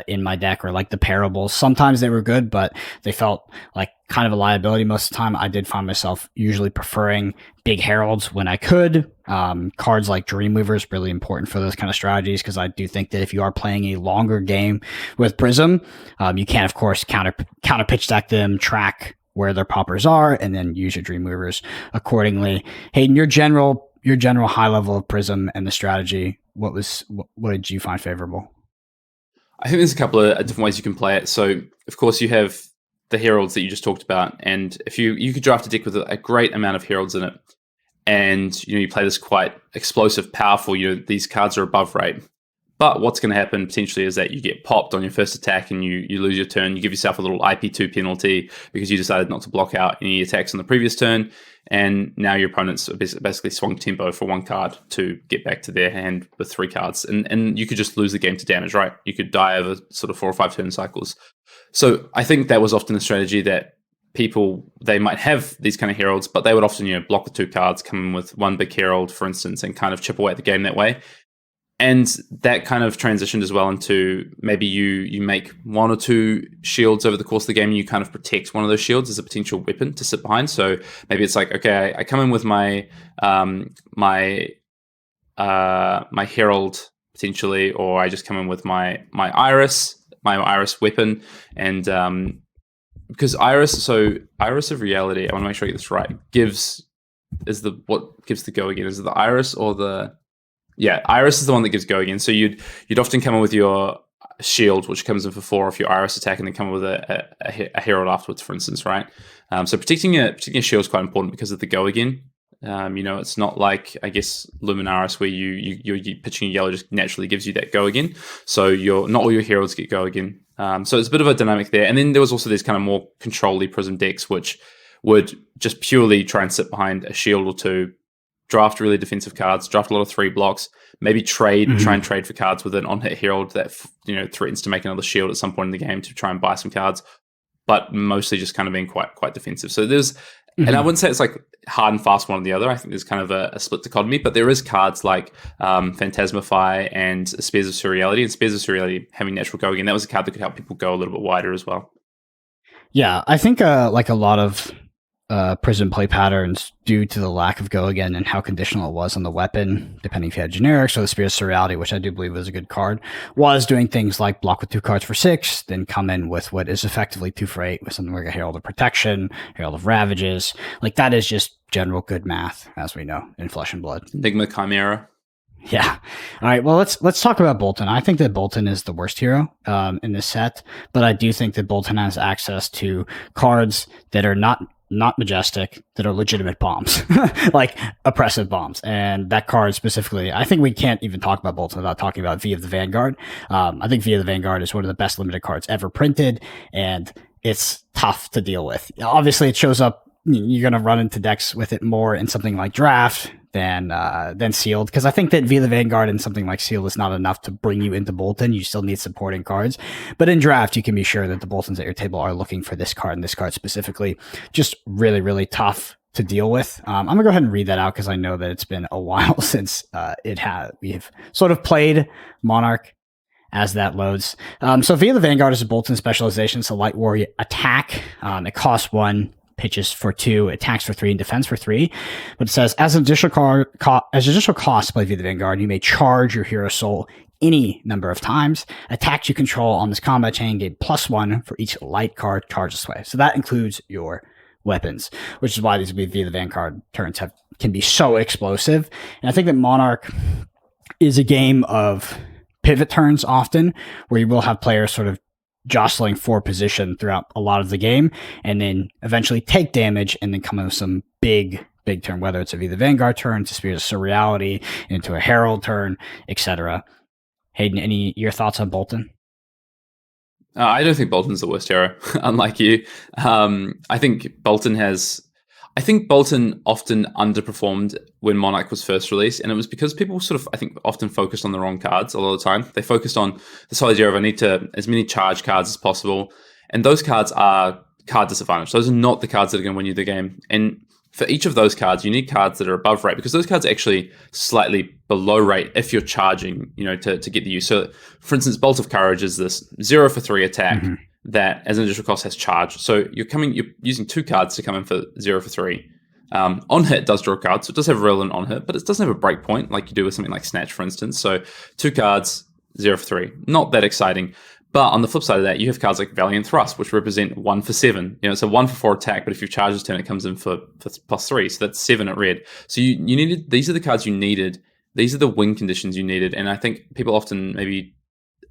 in my deck, or like the Parables. Sometimes they were good, but they felt like kind of a liability most of the time. I did find myself usually preferring big Heralds when I could. Cards like Dreamweaver is really important for those kind of strategies, because I do think that if you are playing a longer game with Prism, you can, of course, counter pitch deck them, track where their poppers are, and then use your Dreamweavers accordingly. Hayden, your general high level of Prism and the strategy, what did you find favorable? I think there's a couple of different ways you can play it. So, of course, you have the Heralds that you just talked about, and if you could draft a deck with a great amount of Heralds in it, and you play this quite explosive, powerful, these cards are above rate. But what's going to happen potentially is that you get popped on your first attack and you lose your turn. You give yourself a little IP2 penalty because you decided not to block out any attacks on the previous turn. And now your opponent's basically swung tempo for 1 card to get back to their hand with 3 cards. And you could just lose the game to damage, right? You could die over sort of 4 or 5 turn cycles. So I think that was often a strategy that people, they might have these kind of Heralds, but they would often, block the 2 cards, come in with 1 big Herald, for instance, and kind of chip away at the game that way. And that kind of transitioned as well into maybe you make 1 or 2 shields over the course of the game, and you kind of protect one of those shields as a potential weapon to sit behind. So maybe it's like, okay, I come in with my my Herald potentially, or I just come in with my Iris weapon, and because Iris of Reality, I want to make sure I get this right, what gives the go again? Is it the Iris or the... Yeah, Iris is the one that gives go again. So you'd often come in with your shield, which comes in for 4 off your Iris attack, and then come in with a Herald afterwards, for instance, right? So protecting your shield is quite important because of the go again. It's not like, I guess, Luminaris, where you're pitching a yellow just naturally gives you that go again. So not all your Heralds get go again. So it's a bit of a dynamic there. And then there was also these kind of more control-y Prism decks, which would just purely try and sit behind a shield or 2, draft really defensive cards, draft a lot of 3 blocks, maybe try and trade for cards with an on-hit Herald that threatens to make another shield at some point in the game to try and buy some cards, but mostly just kind of being quite defensive. So there's, and I wouldn't say it's like hard and fast one or the other. I think there's kind of a split dichotomy, but there is cards like Phantasmify and Spears of Surreality, and Spears of Surreality having natural go again. That was a card that could help people go a little bit wider as well. Yeah, I think like a lot of prison play patterns due to the lack of go again and how conditional it was on the weapon, depending if you had generics or the Spirit of Surreality, which I do believe was a good card, was doing things like block with 2 cards for 6, then come in with what is effectively 2 for 8 with something like a Herald of Protection, Herald of Ravages. Like, that is just general good math, as we know, in Flesh and Blood. Enigma Chimera. Yeah. All right. Well, let's talk about Boltyn. I think that Boltyn is the worst hero in this set, but I do think that Boltyn has access to cards that are not majestic, that are legitimate bombs, like oppressive bombs. And that card specifically, I think we can't even talk about Boltyn without talking about V of the Vanguard. I think V of the Vanguard is one of the best limited cards ever printed, and it's tough to deal with. Obviously, it shows up. You're going to run into decks with it more in something like Draft than Sealed, because I think that V of the Vanguard and something like Sealed is not enough to bring you into Boltyn. You still need supporting cards, but in Draft you can be sure that the Boltyns at your table are looking for this card, and this card specifically just really, really tough to deal with. I'm gonna go ahead and read that out because I know that it's been a while since we've sort of played Monarch as that loads. So V of the Vanguard is a Boltyn specialization. It's a light warrior attack. It costs 1, pitches for 2, attacks for 3, and defense for 3. But it says, as additional cost to play V of the Vanguard, you may charge your hero soul any number of times. Attacks you control on this combat chain gain +1 for each light card charged this way. So that includes your weapons, which is why these V of the Vanguard turns can be so explosive. And I think that Monarch is a game of pivot turns often, where you will have players sort of jostling for position throughout a lot of the game, and then eventually take damage and then come in with some big turn, whether it's a V of the Vanguard turn, to Spirit of Surreality, into a Herald turn, etc. Hayden, your thoughts on Boltyn? I don't think Boltyn's the worst hero, unlike you. I think Boltyn often underperformed when Monarch was first released, and it was because people sort of, I think, often focused on the wrong cards a lot of the time. They focused on this whole idea of I need to as many charge cards as possible, and those cards are card disadvantage. Those are not the cards that are going to win you the game. And for each of those cards, you need cards that are above rate, because those cards are actually slightly below rate if you're charging, to get the use. So, for instance, Bolt of Courage is this 0 for 3 attack that, as an additional cost, has charge. So you're using 2 cards to come in for 0 for 3. On hit does draw cards, so it does have a relevant on hit, but it doesn't have a break point like you do with something like Snatch, for instance. So 2 cards, 0 for 3. Not that exciting. But on the flip side of that, you have cards like Valiant Thrust, which represent 1 for 7. It's a 1 for 4 attack, but if you charge this turn, it comes in for +3. So that's 7 at red. So you needed, these are the cards you needed. These are the win conditions you needed. And I think people often maybe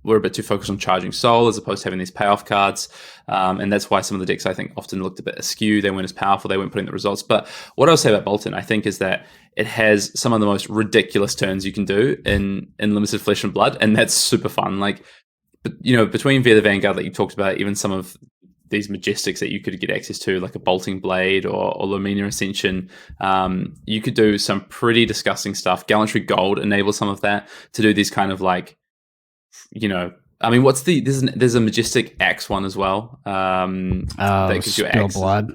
were a bit too focused on charging soul as opposed to having these payoff cards. And that's why some of the decks, I think, often looked a bit askew. They weren't as powerful. They weren't putting the results. But what I'll say about Boltyn, I think, is that it has some of the most ridiculous turns you can do in limited Flesh and Blood. And that's super fun. But, between V of the Vanguard that you talked about, even some of these Majestics that you could get access to, like a Bolting Blade or Lumina Ascension, you could do some pretty disgusting stuff. Gallantry Gold enables some of that to do these kind of there's a Majestic Axe one as well. That gives you Spill Blood.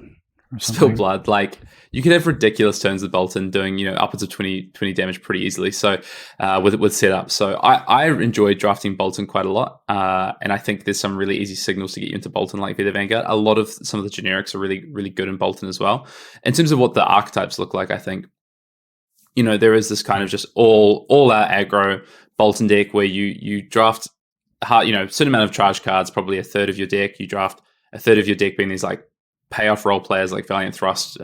Spill Blood. You could have ridiculous turns with Boltyn doing, upwards of 20 damage pretty easily. So with setup. So I enjoy drafting Boltyn quite a lot. And I think there's some really easy signals to get you into Boltyn, like V of the Vanguard. A lot of some of the generics are really, really good in Boltyn as well. In terms of what the archetypes look like, I think, there is this kind of just all out aggro Boltyn deck where you draft certain amount of charge cards, probably a third of your deck. You draft a third of your deck being these payoff role players like Valiant Thrust,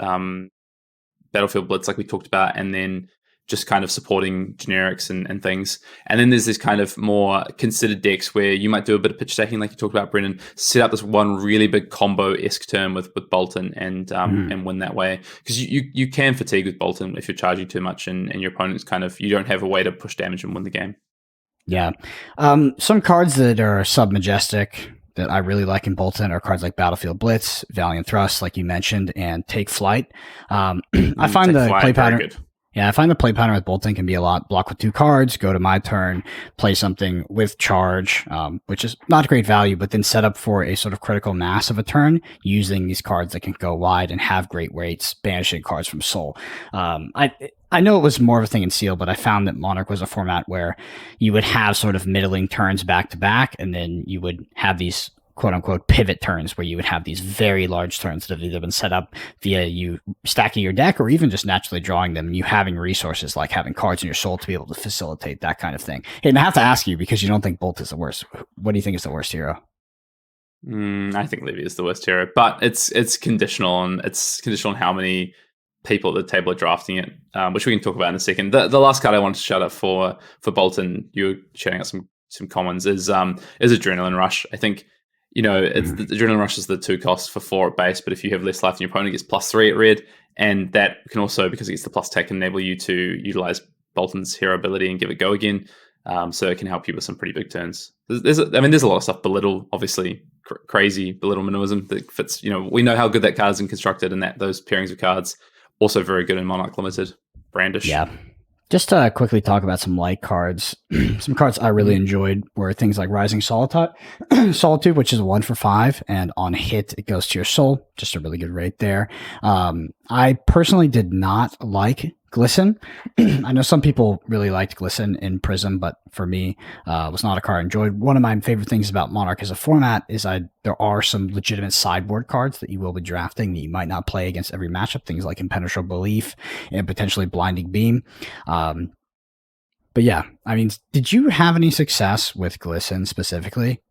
Battlefield Blitz, like we talked about, and then just kind of supporting generics and things. And then there's this kind of more considered decks where you might do a bit of pitch stacking, like you talked about, Brendan, set up this one really big combo-esque turn with Boltyn and win that way. Because you can fatigue with Boltyn if you're charging too much and your opponent's you don't have a way to push damage and win the game. Yeah. Some cards that are sub-majestic that I really like in Boltyn are cards like Battlefield Blitz, Valiant Thrust, like you mentioned, and Take Flight. I find the play pattern. Yeah, I find the play pattern with Boltyn can be a lot. Block with 2 cards, go to my turn, play something with charge, which is not great value, but then set up for a sort of critical mass of a turn using these cards that can go wide and have great weights, banishing cards from Soul. I know it was more of a thing in Seal, but I found that Monarch was a format where you would have sort of middling turns back to back, and then you would have these quote unquote pivot turns where you would have these very large turns that have either been set up via you stacking your deck or even just naturally drawing them and you having resources like having cards in your soul to be able to facilitate that kind of thing. And I have to ask you, because you don't think Bolt is the worst, what do you think is the worst hero? I think Levy is the worst hero, but it's conditional on how many people at the table are drafting it, which we can talk about in a second. The last card I wanted to shout out for Bolton, you were shouting out some commons, is Adrenaline Rush. I think, the Adrenaline Rush is the 2 cost for 4 at base, but if you have less life than your opponent, it gets +3 at red, and that can also, because it gets the plus tech, enable you to utilize Bolton's hero ability and give it go again. So it can help you with some pretty big turns. There's a lot of stuff. Belittle, obviously, crazy Belittle minimalism that fits. We know how good that card is in constructed, and that those pairings of cards also very good in Monarch Limited. Brandish. Yeah. Just to quickly talk about some light cards. Some cards I really enjoyed were things like Rising Solitude, which is a 1 for 5, and on hit it goes to your soul. Just a really good rate there. I personally did not like Glisten. I know some people really liked Glisten in Prism, but for me, was not a card I enjoyed. One of my favorite things about Monarch as a format is there are some legitimate sideboard cards that you will be drafting that you might not play against every matchup. Things like Impenetrable Belief and potentially Blinding Beam. But yeah, I mean, did you have any success with Glisten specifically?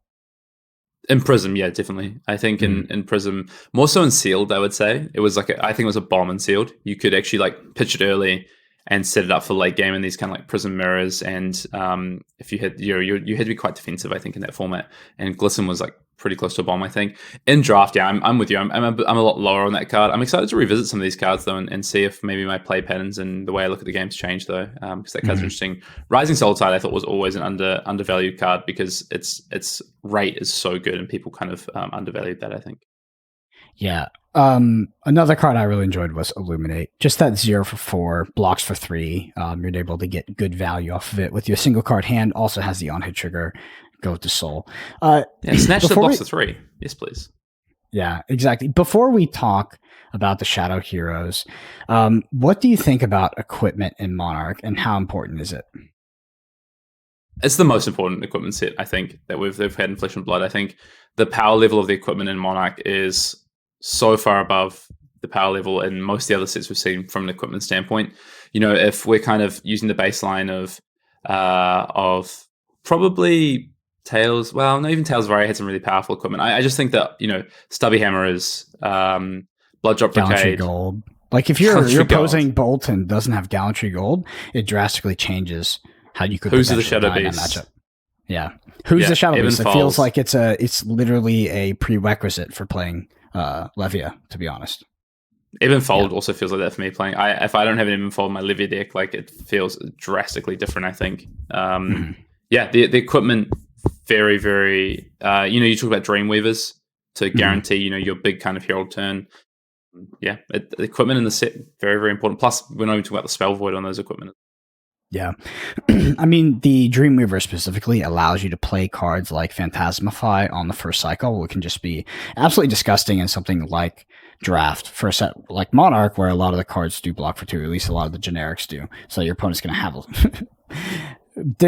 In Prism, yeah, definitely. I think in Prism, more so in Sealed, I would say. It was I think it was a bomb in Sealed. You could actually pitch it early and set it up for late game in these kind of Prism mirrors. And if you had, you had to be quite defensive, I think, in that format. And Glisten was pretty close to a bomb, I think. In draft, yeah, I'm with you. I'm a lot lower on that card. I'm excited to revisit some of these cards though, and see if maybe my play patterns and the way I look at the games change though, because that card's interesting. Rising Solitude, I thought, was always an undervalued card because its rate is so good, and people kind of undervalued that, I think. Yeah. Another card I really enjoyed was Illuminate. Just that 0 for 4, blocks for 3. You're able to get good value off of it with your single card hand. Also has the on-hit trigger. Go to soul. Snatch the blocks for 3. Yes, please. Yeah, exactly. Before we talk about the Shadow Heroes, what do you think about equipment in Monarch, and how important is it? It's the most important equipment set, I think, that they've had in Flesh and Blood. I think the power level of the equipment in Monarch is so far above the power level in most of the other sets we've seen from an equipment standpoint. If we're kind of using the baseline of probably Tails, well, not even Tails of Aria had some really powerful equipment. I just think that, Stubby Hammers, Blood Drop Gallantry Brigade. Gold. If you're opposing Bolt and doesn't have Gallantry Gold, it drastically changes how you could. Who's the Shadow Beast? Matchup. Yeah. Who's the Shadow Beast? It feels like it's literally a prerequisite for playing Levia, to be honest. Even Fold also feels like that for me playing. If I don't have an Even Fold in my Levia deck, it feels drastically different, I think. Yeah, the equipment, very, very, you talk about Dreamweavers to guarantee, your big kind of Herald turn. Yeah, the equipment in the set, very, very important. Plus, we're not even talking about the Spell Void on those equipment. Yeah. I mean, the Dreamweaver specifically allows you to play cards like Phantasmify on the first cycle, which can just be absolutely disgusting in something like Draft for a set like Monarch, where a lot of the cards do block for 2, at least a lot of the generics do. So your opponent's going to have a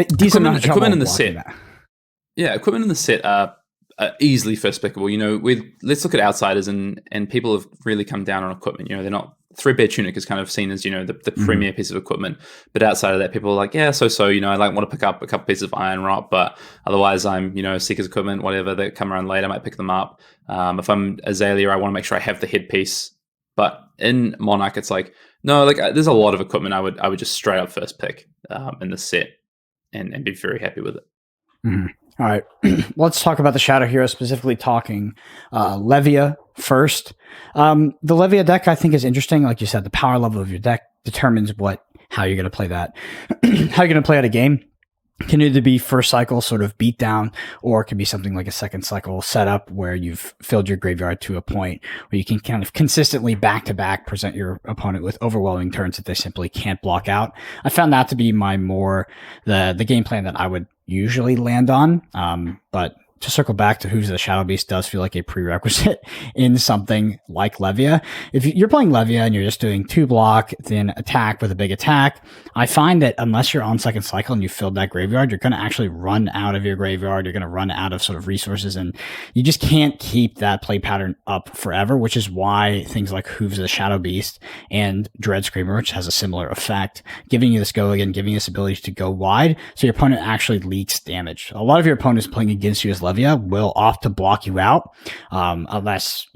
decent amount of trouble equipment in the set. That. Yeah, equipment in the set are easily first pickable. Let's look at Outsiders, and people have really come down on equipment. They're not. Threadbare Tunic is kind of seen as, the premier piece of equipment. But outside of that, people are like, yeah, so, I want to pick up a couple pieces of Iron Rot, but otherwise I'm, Seeker's equipment, whatever, that come around later, I might pick them up. If I'm Azalea, I want to make sure I have the headpiece. But in Monarch, it's no, there's a lot of equipment I would just straight up first pick in the set and be very happy with it. Mm-hmm. All right, let's talk about the Shadow Hero, specifically talking Levia first. The Levia deck, I think, is interesting. Like you said, the power level of your deck determines how you're going to play that. How you're going to play out a game can either be first cycle sort of beat down, or it could be something like a second cycle setup where you've filled your graveyard to a point where you can kind of consistently back-to-back present your opponent with overwhelming turns that they simply can't block out. I found that to be the game plan that I would usually land on. But to circle back to Who's the Shadow Beast does feel like a prerequisite in something like Levia. If you're playing Levia and you're just doing 2 block, then attack with a big attack, I find that unless you're on second cycle and you filled that graveyard, you're going to actually run out of your graveyard. You're going to run out of sort of resources, and you just can't keep that play pattern up forever, which is why things like Who's the Shadow Beast and Dread Screamer, which has a similar effect, giving you this go again, giving you this ability to go wide, so your opponent actually leaks damage. A lot of your opponents playing against you as Levia will opt to block you out, unless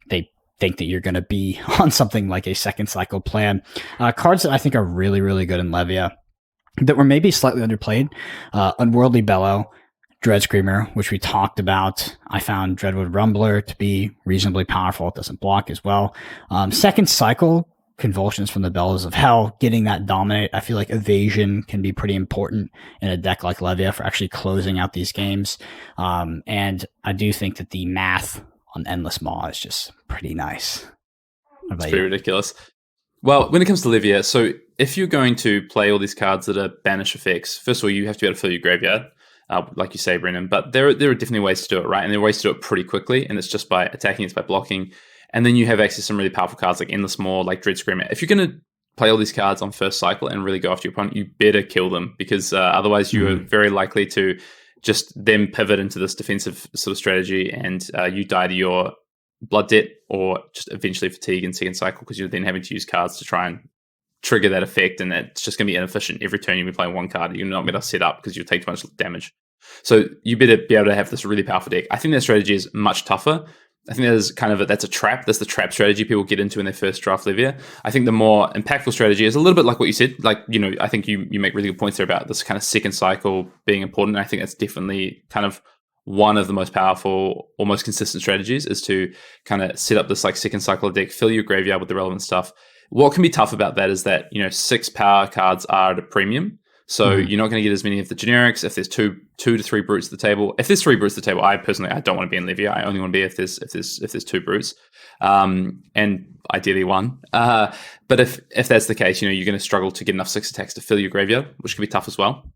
they think that you're going to be on something like a second cycle plan. Cards that I think are really, really good in Levia that were maybe slightly underplayed: Unworldly Bellow, Dread Screamer, which we talked about. I found Dreadwood Rumbler to be reasonably powerful. It doesn't block as well. Second cycle, Convulsions from the Bellows of Hell, getting that dominate. I feel like evasion can be pretty important in a deck like Levia for actually closing out these games. And I do think that the math on Endless Maw is just pretty nice. It's pretty ridiculous. Well, when it comes to Levia, so if you're going to play all these cards that are banish effects, first of all, you have to be able to fill your graveyard, like you say, Brennan. But there are definitely ways to do it, right? And there are ways to do it pretty quickly, and it's just by attacking, it's by blocking. And then you have access to some really powerful cards like Endless Maw, like Dread Screamer. If you're going to play all these cards on first cycle and really go after your opponent, you better kill them, because otherwise you are very likely to just then pivot into this defensive sort of strategy, and you die to your blood debt or just eventually fatigue in second cycle, because you're then having to use cards to try and trigger that effect, and it's just going to be inefficient. Every turn you'll be playing one card, you're not going to set up because you'll take too much damage. So you better be able to have this really powerful deck. I think that strategy is much tougher. I think that's a trap. That's the trap strategy people get into when they first draft Levia. I think the more impactful strategy is a little bit like what you said. Like, I think you make really good points there about this kind of second cycle being important. I think that's definitely kind of one of the most powerful or most consistent strategies, is to kind of set up this like second cycle deck, fill your graveyard with the relevant stuff. What can be tough about that is that, 6 power cards are at a premium. So you're not going to get as many of the generics. If there's two to three brutes at the table, if there's 3 brutes at the table, I don't want to be in Levia. I only want to be if there's 2 brutes, and ideally 1. But if that's the case, you're going to struggle to get enough 6 attacks to fill your graveyard, which can be tough as well.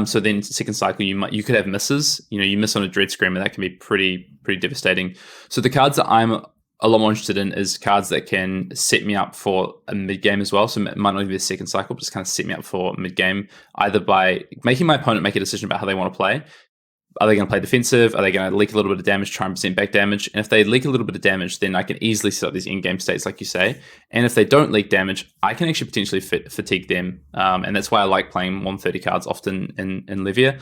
So then second cycle, you could have misses. You miss on a Dread Screamer, that can be pretty devastating. So the cards that I'm a lot more interested in is cards that can set me up for a mid-game as well. So it might not be the second cycle, but just kind of set me up for mid-game, either by making my opponent make a decision about how they want to play. Are they going to play defensive? Are they going to leak a little bit of damage, try and present back damage? And if they leak a little bit of damage, then I can easily set up these in-game states, like you say. And if they don't leak damage, I can actually potentially fatigue them. And that's why I like playing more than 30 cards often in Levia.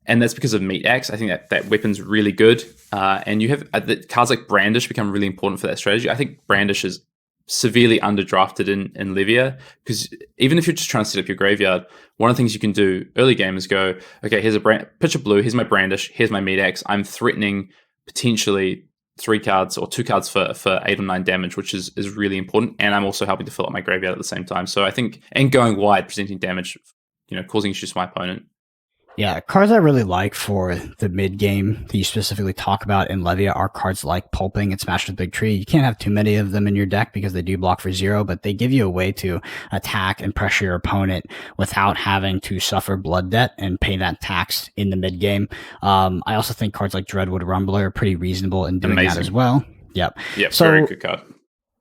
And that's because of Meat Axe. I think that weapon's really good. And you have the cards like Brandish become really important for that strategy. I think Brandish is severely underdrafted in Levia, because even if you're just trying to set up your graveyard, one of the things you can do early game is go, okay, here's a pitch of blue, here's my Brandish, here's my Meat Axe. I'm threatening potentially 3 cards or 2 cards for 8 or 9 damage, which is really important. And I'm also helping to fill up my graveyard at the same time. So I think, and going wide, presenting damage, causing issues to my opponent. Yeah, cards I really like for the mid game that you specifically talk about in Levia are cards like Pulping and Smash with Big Tree. You can't have too many of them in your deck because they do block for 0, but they give you a way to attack and pressure your opponent without having to suffer blood debt and pay that tax in the mid game. I also think cards like Dreadwood Rumbler are pretty reasonable in doing that as well. Yep. So, very good card.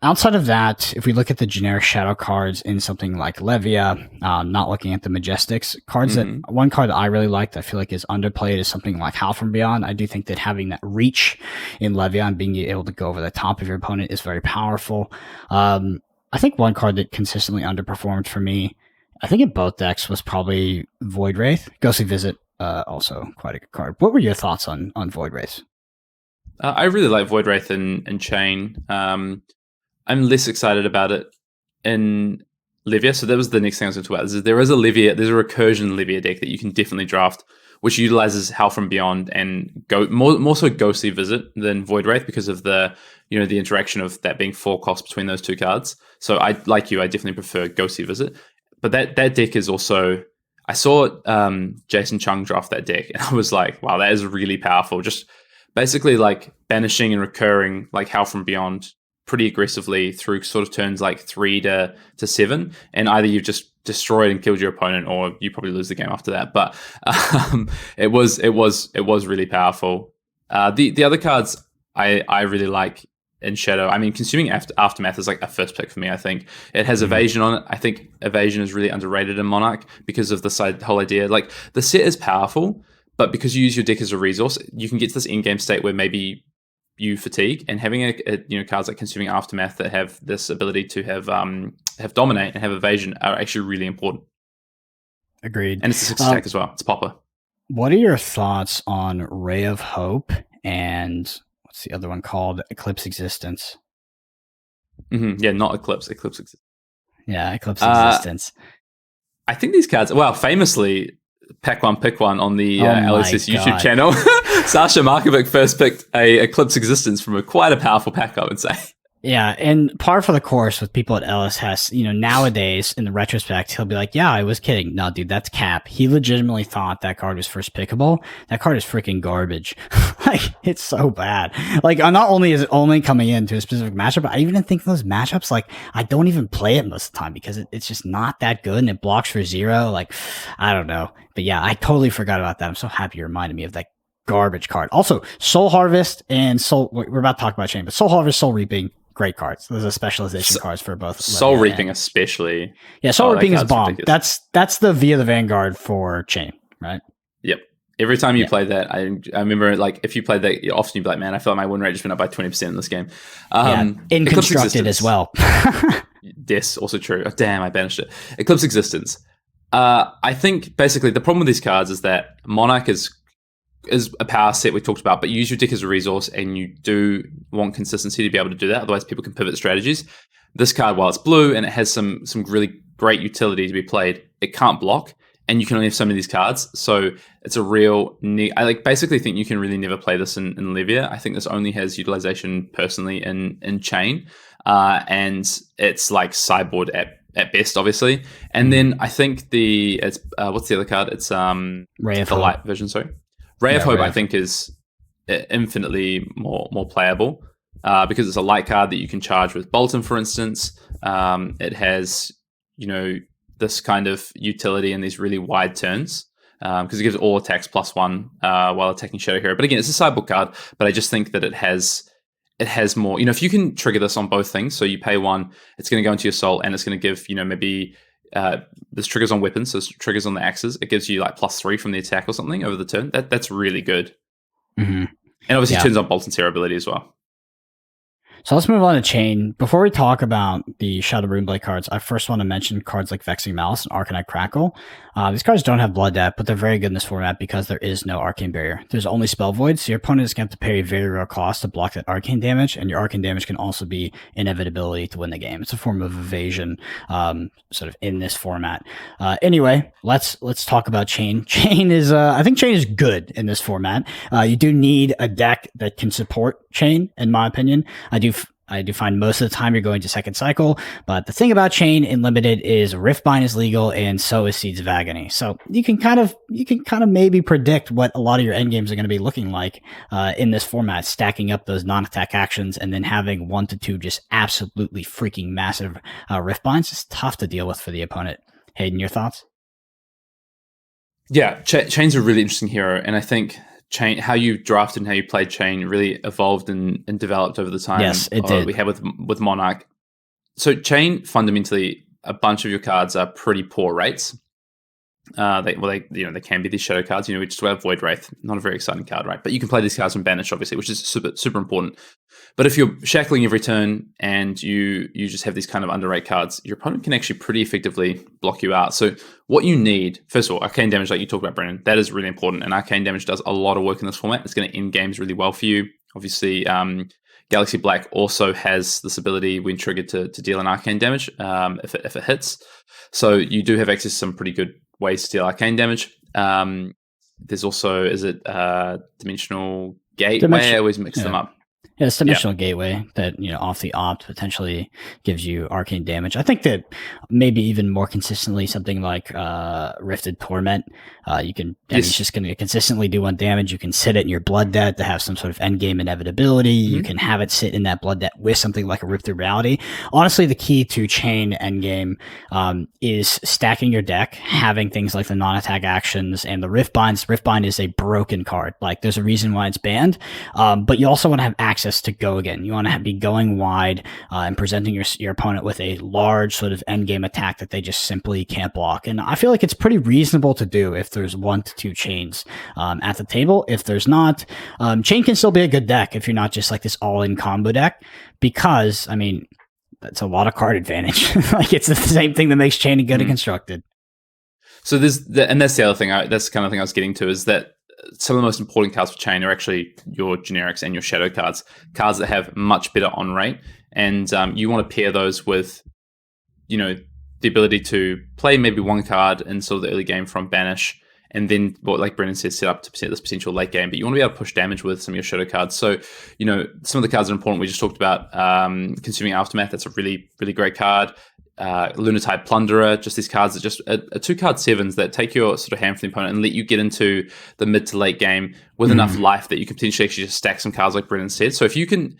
Outside of that, if we look at the generic shadow cards in something like Levia, not looking at the Majestics, cards one card that I really liked, I feel like is underplayed, is something like Howl from Beyond. I do think that having that reach in Levia and being able to go over the top of your opponent is very powerful. I think one card that consistently underperformed for me, I think in both decks, was probably Void Wraith. Ghostly Visit, also quite a good card. What were your thoughts on Void Wraith? I really like Void Wraith and Chain. I'm less excited about it in Levia. So that was the next thing I was going to talk about. There's a recursion Levia deck that you can definitely draft, which utilizes Howl from Beyond and more so Ghostly Visit than Void Wraith, because of the the interaction of that being 4 costs between those 2 cards. So I definitely prefer Ghostly Visit. But that deck is also, I saw Jason Chung draft that deck, and I was like, wow, that is really powerful. Just basically like banishing and recurring like Howl from Beyond pretty aggressively through sort of turns like 3 to 7, and either you've just destroyed and killed your opponent, or you probably lose the game after that. But it was really powerful. The other cards I really like in Shadow. I mean, Consuming Aftermath is like a first pick for me. I think it has evasion on it. I think evasion is really underrated in Monarch because of the whole idea. Like, the set is powerful, but because you use your deck as a resource, you can get to this in-game state where maybe you fatigue, and having cards like Consuming Aftermath that have this ability to have dominate and have evasion are actually really important. Agreed. And it's a 6 attack as well. It's popper. What are your thoughts on Ray of Hope and what's the other one called? Eclipse Existence. Yeah, not Eclipse. Eclipse Existence. Yeah, Eclipse Existence. I think these cards, well, famously, Pack One Pick One on the LSS YouTube channel, Sasha Markovic first picked a Eclipse Existence from quite a powerful pack, I would say. Yeah, and par for the course with people at LSS, nowadays, in the retrospect, he'll be like, yeah, I was kidding. No, dude, that's cap. He legitimately thought that card was first pickable. That card is freaking garbage. Like, it's so bad. Like, not only is it only coming into a specific matchup, but I even think those matchups, like, I don't even play it most of the time because it's just not that good, and it blocks for 0. Like, I don't know. But yeah, I totally forgot about that. I'm so happy you reminded me of that garbage card. Also, Soul Harvest and we're about to talk about Chain, but Soul Harvest, Soul Reaping, great cards. Those are specialization cards for both. Soul Reaping especially. Yeah, Soul Reaping is bomb. Ridiculous. That's the Via the Vanguard for Chain, right? Yep. Every time you play that, I remember, like, if you played that, often you'd be like, man, I feel like my win rate just went up by 20% in this game. In Constructed as well. Yes, also true. Oh, damn, I banished it. Eclipse Existence. I think basically the problem with these cards is that Monarch is a power set we talked about, but you use your deck as a resource, and you do want consistency to be able to do that. Otherwise, people can pivot strategies. This card, while it's blue and it has some really great utility to be played, it can't block, and you can only have so many of these cards. So it's a real. I basically think you can really never play this in Levia. I think this only has utilization personally in Chain, and it's like sideboard at best, obviously. And then I think it's what's the other card? It's Ray of the Hope. light version. Sorry. Ray of Hope, I think, is infinitely more playable because it's a light card that you can charge with Bolton, for instance. It has, this kind of utility in these really wide turns because it gives all attacks +1 while attacking Shadow Hero. But again, it's a sideboard card, but I just think that it has more. If you can trigger this on both things, so you pay 1, it's going to go into your soul, and it's going to give, maybe... there's triggers on weapons, so there's triggers on the axes. It gives you like +3 from the attack or something over the turn. That's really good. Mm-hmm. And obviously turns on Bolton's hero ability as well. So let's move on to Chain. Before we talk about the Shadow Runeblade cards, I first want to mention cards like Vexing Malice and Arcanite Crackle. These cards don't have Blood Debt, but they're very good in this format because there is no Arcane Barrier. There's only Spell Void, so your opponent is going to have to pay a very real cost to block that Arcane damage, and your Arcane damage can also be inevitability to win the game. It's a form of evasion sort of in this format. Anyway, let's talk about Chain. I think Chain is good in this format. You do need a deck that can support Chain, in my opinion. I do find most of the time you're going to second cycle, but the thing about Chain in Limited is Riftbind is legal, and so is Seeds of Agony. So you can kind of maybe predict what a lot of your endgames are going to be looking like in this format, stacking up those non-attack actions and then having 1 to 2 just absolutely freaking massive Riftbinds. It's tough to deal with for the opponent. Hayden, your thoughts? Yeah, Chain's a really interesting hero, and I think Chain, how you drafted and how you played Chain really evolved and developed over the time. Yes, it did. We had with Monarch. So Chain, fundamentally, a bunch of your cards are pretty poor rates. They can be these shadow cards. We just have Void Wraith, not a very exciting card, right? But you can play these cards from Banish, obviously, which is super important. But if you're shackling every turn and you just have these kind of underrate cards, your opponent can actually pretty effectively block you out. So what you need, first of all, Arcane Damage, like you talked about, Brennan, that is really important. And Arcane Damage does a lot of work in this format. It's going to end games really well for you. Obviously, Galaxy Black also has this ability when triggered to deal an Arcane Damage if it hits. So you do have access to some pretty good ways to deal Arcane Damage. There's also, Dimensional Gateway? I always mix them up. Yeah, it's dimensional gateway that, off the opt potentially gives you arcane damage. I think that maybe even more consistently something like Rifted Torment, you can, and it's just going to consistently do 1 damage. You can sit it in your blood debt to have some sort of endgame inevitability. You can have it sit in that blood debt with something like a Rift Through Reality. Honestly, the key to chain endgame is stacking your deck, having things like the non-attack actions and the Rift Binds. Rift Bind is a broken card. Like, there's a reason why it's banned, but you also want to have access to go again. You want to be going wide and presenting your opponent with a large sort of end game attack that they just simply can't block. And I feel like it's pretty reasonable to do if there's 1 to 2 chains at the table. If there's not, chain can still be a good deck if you're not just like this all-in combo deck, because I mean that's a lot of card advantage. Like, it's the same thing that makes chain good and constructed. So that's the other thing. That's the kind of thing I was getting to, is that some of the most important cards for chain are actually your generics and your shadow cards that have much better on rate, and you want to pair those with, the ability to play maybe 1 card in sort of the early game from banish, and then, like Brendan says, set up to this potential late game. But you want to be able to push damage with some of your shadow cards. So, some of the cards are important. We just talked about Consuming Aftermath. That's a really, really great card. Lunatide Plunderer, just these cards that just are 2-card 7s that take your sort of hand from the opponent and let you get into the mid to late game with enough life that you can potentially actually just stack some cards, like Brendan said. So if you can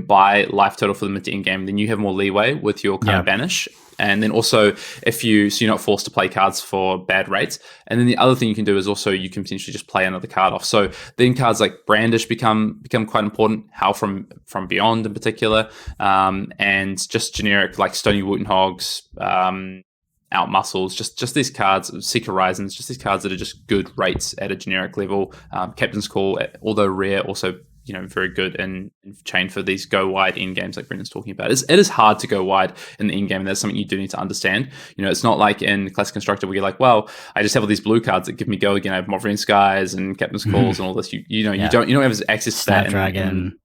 buy life total for the mid to end game, then you have more leeway with your kind of banish. And then also, so you're not forced to play cards for bad rates. And then the other thing you can do is also you can potentially just play another card off. So then cards like Brandish become quite important. Howl from Beyond in particular, and just generic like Stony Woottenhogs, Out Muscles, just these cards, Seek Horizons, just these cards that are just good rates at a generic level. Captain's Call, although rare, also very good in chain for these go wide end games like Brendan's talking about. It is hard to go wide in the end game, and that's something you do need to understand. It's not like in Classic Constructor where you're like, well, I just have all these blue cards that give me go again. I have Mothering Skies and Captain's Calls and all this. You don't have access to that. Snapdragon.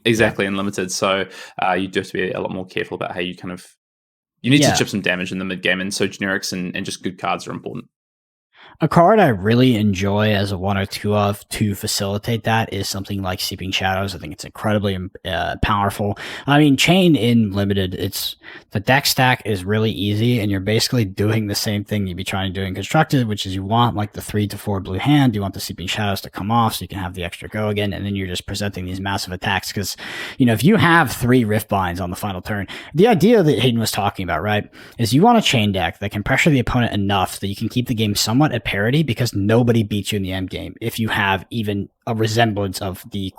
Exactly, and limited. So you do have to be a lot more careful about how you you need to chip some damage in the mid game, and so generics and just good cards are important. A card I really enjoy as a 1 or 2 of to facilitate that is something like Seeping Shadows. I think it's incredibly powerful. I mean, chain in limited, the deck stack is really easy, and you're basically doing the same thing you'd be trying to do in constructed, which is you want like the 3 to 4 blue hand. You want the Seeping Shadows to come off so you can have the extra go again, and then you're just presenting these massive attacks. Because if you have 3 Rift Binds on the final turn, the idea that Hayden was talking about, right, is you want a chain deck that can pressure the opponent enough that you can keep the game somewhat at parity, because nobody beats you in the end game if you have even a resemblance of the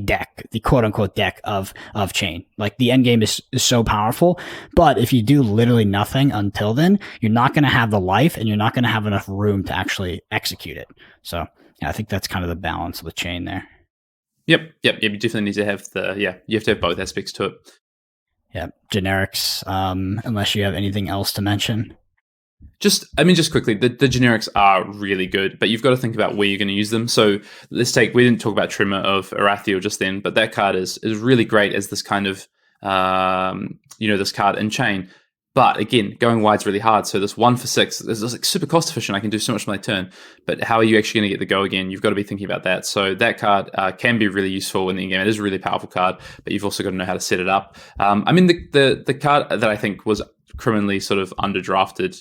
deck, the quote unquote deck of chain. Like, the end game is so powerful, but if you do literally nothing until then, you're not going to have the life, and you're not going to have enough room to actually execute it. So yeah, I think that's kind of the balance of the chain there. Yep. You definitely need to have you have to have both aspects to it. Yeah, generics. Unless you have anything else to mention. Just quickly, the generics are really good, but you've got to think about where you're going to use them. So we didn't talk about Tremor of Arathiel just then, but that card is really great as this kind of, this card in chain. But again, going wide's really hard. So this 1 for 6 is like super cost efficient. I can do so much on my turn, but how are you actually going to get the go again? You've got to be thinking about that. So that card can be really useful in the game. It is a really powerful card, but you've also got to know how to set it up. The card that I think was criminally sort of underdrafted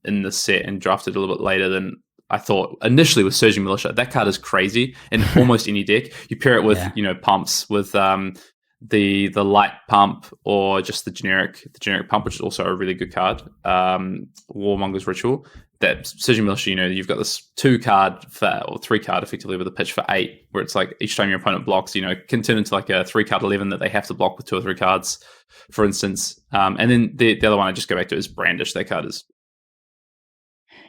in the set and drafted a little bit later than I thought initially was Surging Militia. That card is crazy in almost any deck. You pair it with pumps with the light pump or just the generic pump, which is also a really good card. Warmonger's Ritual. That Surging Militia, you've got this 2-card or 3-card effectively with a pitch for 8, where it's like each time your opponent blocks, can turn into like a 3-card 11 that they have to block with 2 or 3 cards, for instance. And then the other one I just go back to is Brandish. That card is.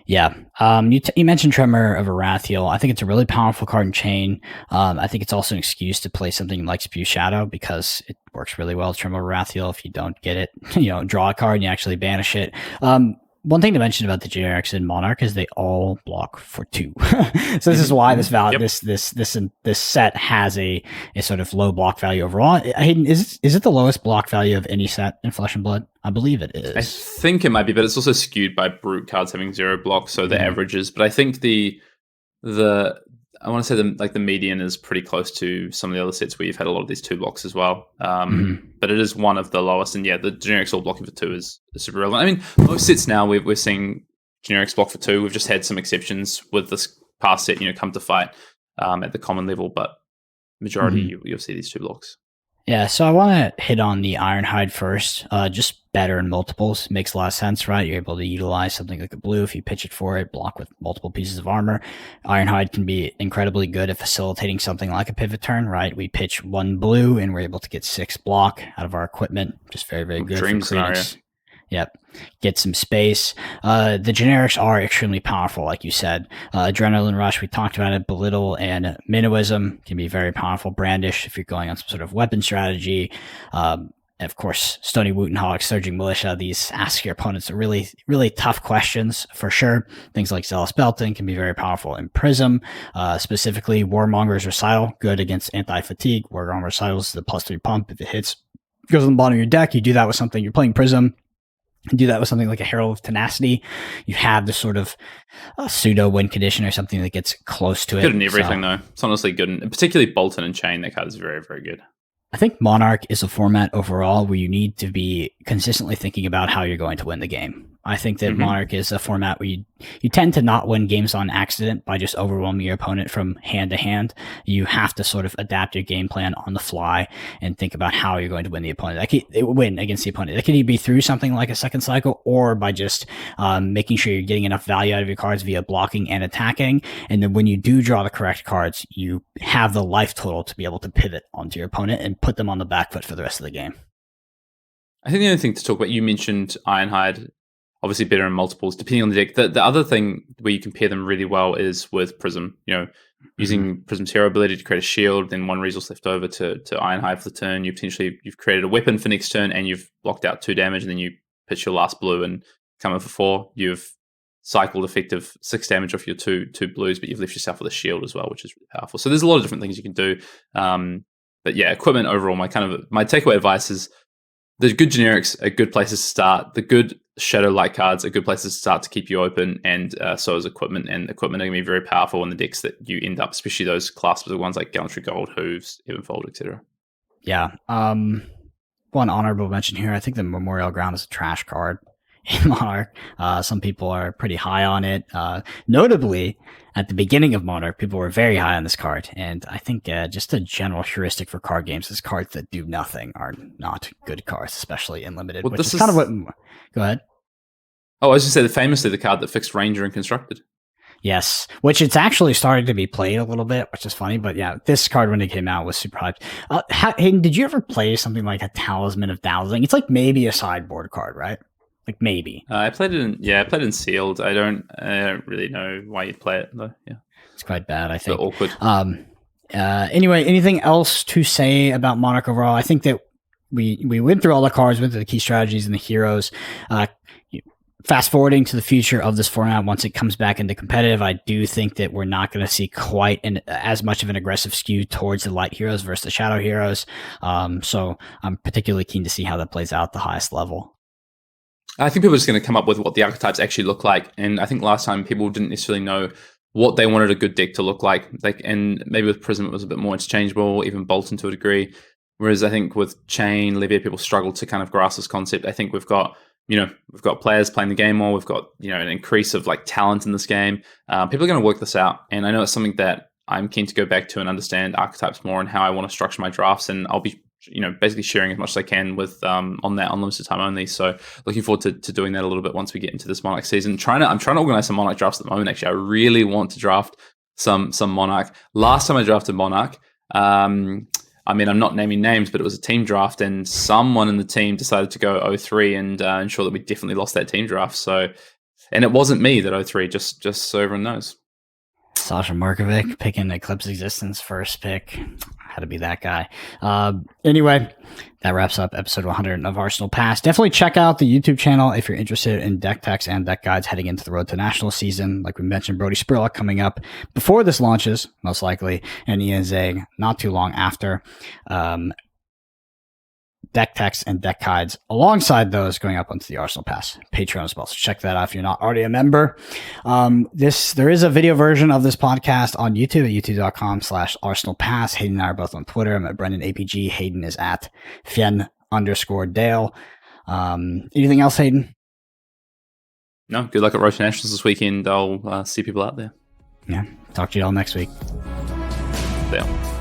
Yeah. You mentioned Tremor of Arathiel. I think it's a really powerful card in chain. I think it's also an excuse to play something like Spew Shadow, because it works really well with Tremor of Arathiel. If you don't get it, draw a card and you actually banish it. One thing to mention about the generics in Monarch is they all block for 2. So this is why this set has a sort of low block value overall. Hayden, is it the lowest block value of any set in Flesh and Blood? I believe it is. I think it might be, but it's also skewed by brute cards having 0 blocks, so the averages. But I think the I want to say the median is pretty close to some of the other sets where you've had a lot of these 2 blocks as well. But it is one of the lowest. And yeah, the generics all blocking for 2 is super relevant. I mean, most sets now we're seeing generics block for 2. We've just had some exceptions with this past set, come to fight at the common level, but majority you'll see these 2 blocks. Yeah, so I want to hit on the Ironhide first. Just better in multiples. Makes a lot of sense, right? You're able to utilize something like a blue if you pitch it for it, block with multiple pieces of armor. Ironhide can be incredibly good at facilitating something like a pivot turn, right? We pitch 1 blue and we're able to get 6 block out of our equipment. Just very, very good. Dream scenario. Yep. Get some space. The generics are extremely powerful, like you said. Adrenaline Rush, we talked about it. Belittle and Minnowism can be very powerful. Brandish, if you're going on some sort of weapon strategy. Of course, Stony Woottenhawk, Surging Militia, these ask your opponents really, really tough questions for sure. Things like Zealous Belton can be very powerful in Prism. Specifically, Warmonger's Recital, good against anti-fatigue. Warmonger's Recital is the +3 pump. If it hits, goes on the bottom of your deck. You do that with something, you're playing Prism. Do that with something like a Herald of Tenacity. You have this sort of pseudo win condition or something that gets close to it. Good in everything, though. It's honestly good. And particularly Bolton and Chain, that card is very, very good. I think Monarch is a format overall where you need to be consistently thinking about how you're going to win the game. I think that Monarch is a format where you tend to not win games on accident by just overwhelming your opponent from hand to hand. You have to sort of adapt your game plan on the fly and think about how you're going to win the opponent. Win against the opponent. That could either be through something like a second cycle or by just making sure you're getting enough value out of your cards via blocking and attacking. And then when you do draw the correct cards, you have the life total to be able to pivot onto your opponent and put them on the back foot for the rest of the game. I think the other thing to talk about, you mentioned Ironhide. Obviously better in multiples, depending on the deck. The other thing where you compare them really well is with Prism. Using Prism's hero ability to create a shield, then 1 resource left over to Ironhide for the turn. You've created a weapon for next turn, and you've blocked out 2 damage, and then you pitch your last blue and come in for 4. You've cycled effective 6 damage off your two blues, but you've left yourself with a shield as well, which is really powerful. So there's a lot of different things you can do. But yeah, equipment overall, my takeaway advice is the good generics are good places to start. The good Shadow Light cards are good places to start to keep you open, and so is equipment. And equipment are going to be very powerful in the decks that you end up, especially those class-specific ones like Gallantry Gold, Hooves, Evenfold, etc. Yeah. One honorable mention here. I think the Memorial Ground is a trash card in Monarch. Some people are pretty high on it. Notably, at the beginning of Monarch, people were very high on this card. And I think just a general heuristic for card games is cards that do nothing are not good cards, especially in Limited, which is kind of what... Go ahead. Oh, I was just saying, famously the card that fixed Ranger and Constructed. Yes, which it's actually started to be played a little bit, which is funny. But yeah, this card when it came out was super hyped. Hayden, did you ever play something like a Talisman of Dowsing? It's like maybe a sideboard card, right? Like maybe. I played it in Sealed. I don't really know why you'd play it though. Yeah, it's quite bad. I think. Awkward. Anyway, anything else to say about Monarch overall? I think that we went through all the cards, went through the key strategies and the heroes. Fast forwarding to the future of this format, once it comes back into competitive, I do think that we're not going to see quite as much of an aggressive skew towards the light heroes versus the shadow heroes. So I'm particularly keen to see how that plays out at the highest level. I think people are just going to come up with what the archetypes actually look like. And I think last time people didn't necessarily know what they wanted a good deck to look like. And maybe with Prism, it was a bit more interchangeable, even Bolton to a degree. Whereas I think with Chain, Levia, people struggle to kind of grasp this concept. I think we've got players playing the game more. We've got, an increase of talent in this game. People are going to work this out. And I know it's something that I'm keen to go back to and understand archetypes more and how I want to structure my drafts. And I'll be, basically sharing as much as I can with on that unlimited time only. So looking forward to doing that a little bit once we get into this Monarch season. I'm trying to organize some Monarch drafts at the moment. Actually, I really want to draft some Monarch. Last time I drafted Monarch, I'm not naming names, but it was a team draft, and someone in the team decided to go 0-3 and ensure that we definitely lost that team draft. So, and it wasn't me that 0-3, just so everyone knows. Sasha Markovic picking Eclipse Existence first pick. Had to be that guy. Anyway, that wraps up episode 100 of Arsenal Pass. Definitely check out the YouTube channel if you're interested in deck techs and deck guides heading into the road to national season. Like we mentioned, Brody Spurlock coming up before this launches, most likely, and Ian Zag not too long after. deck techs and deck guides alongside those going up onto the Arsenal Pass Patreon as well. So check that out if you're not already a member. There is a video version of this podcast on YouTube at youtube.com/Arsenal Pass. Hayden and I are both on Twitter. I'm at Brendan APG. Hayden is at Fien_Dale. Anything else, Hayden? No, good luck at Roach Nationals this weekend. I'll see people out there. Yeah. Talk to you all next week. Yeah.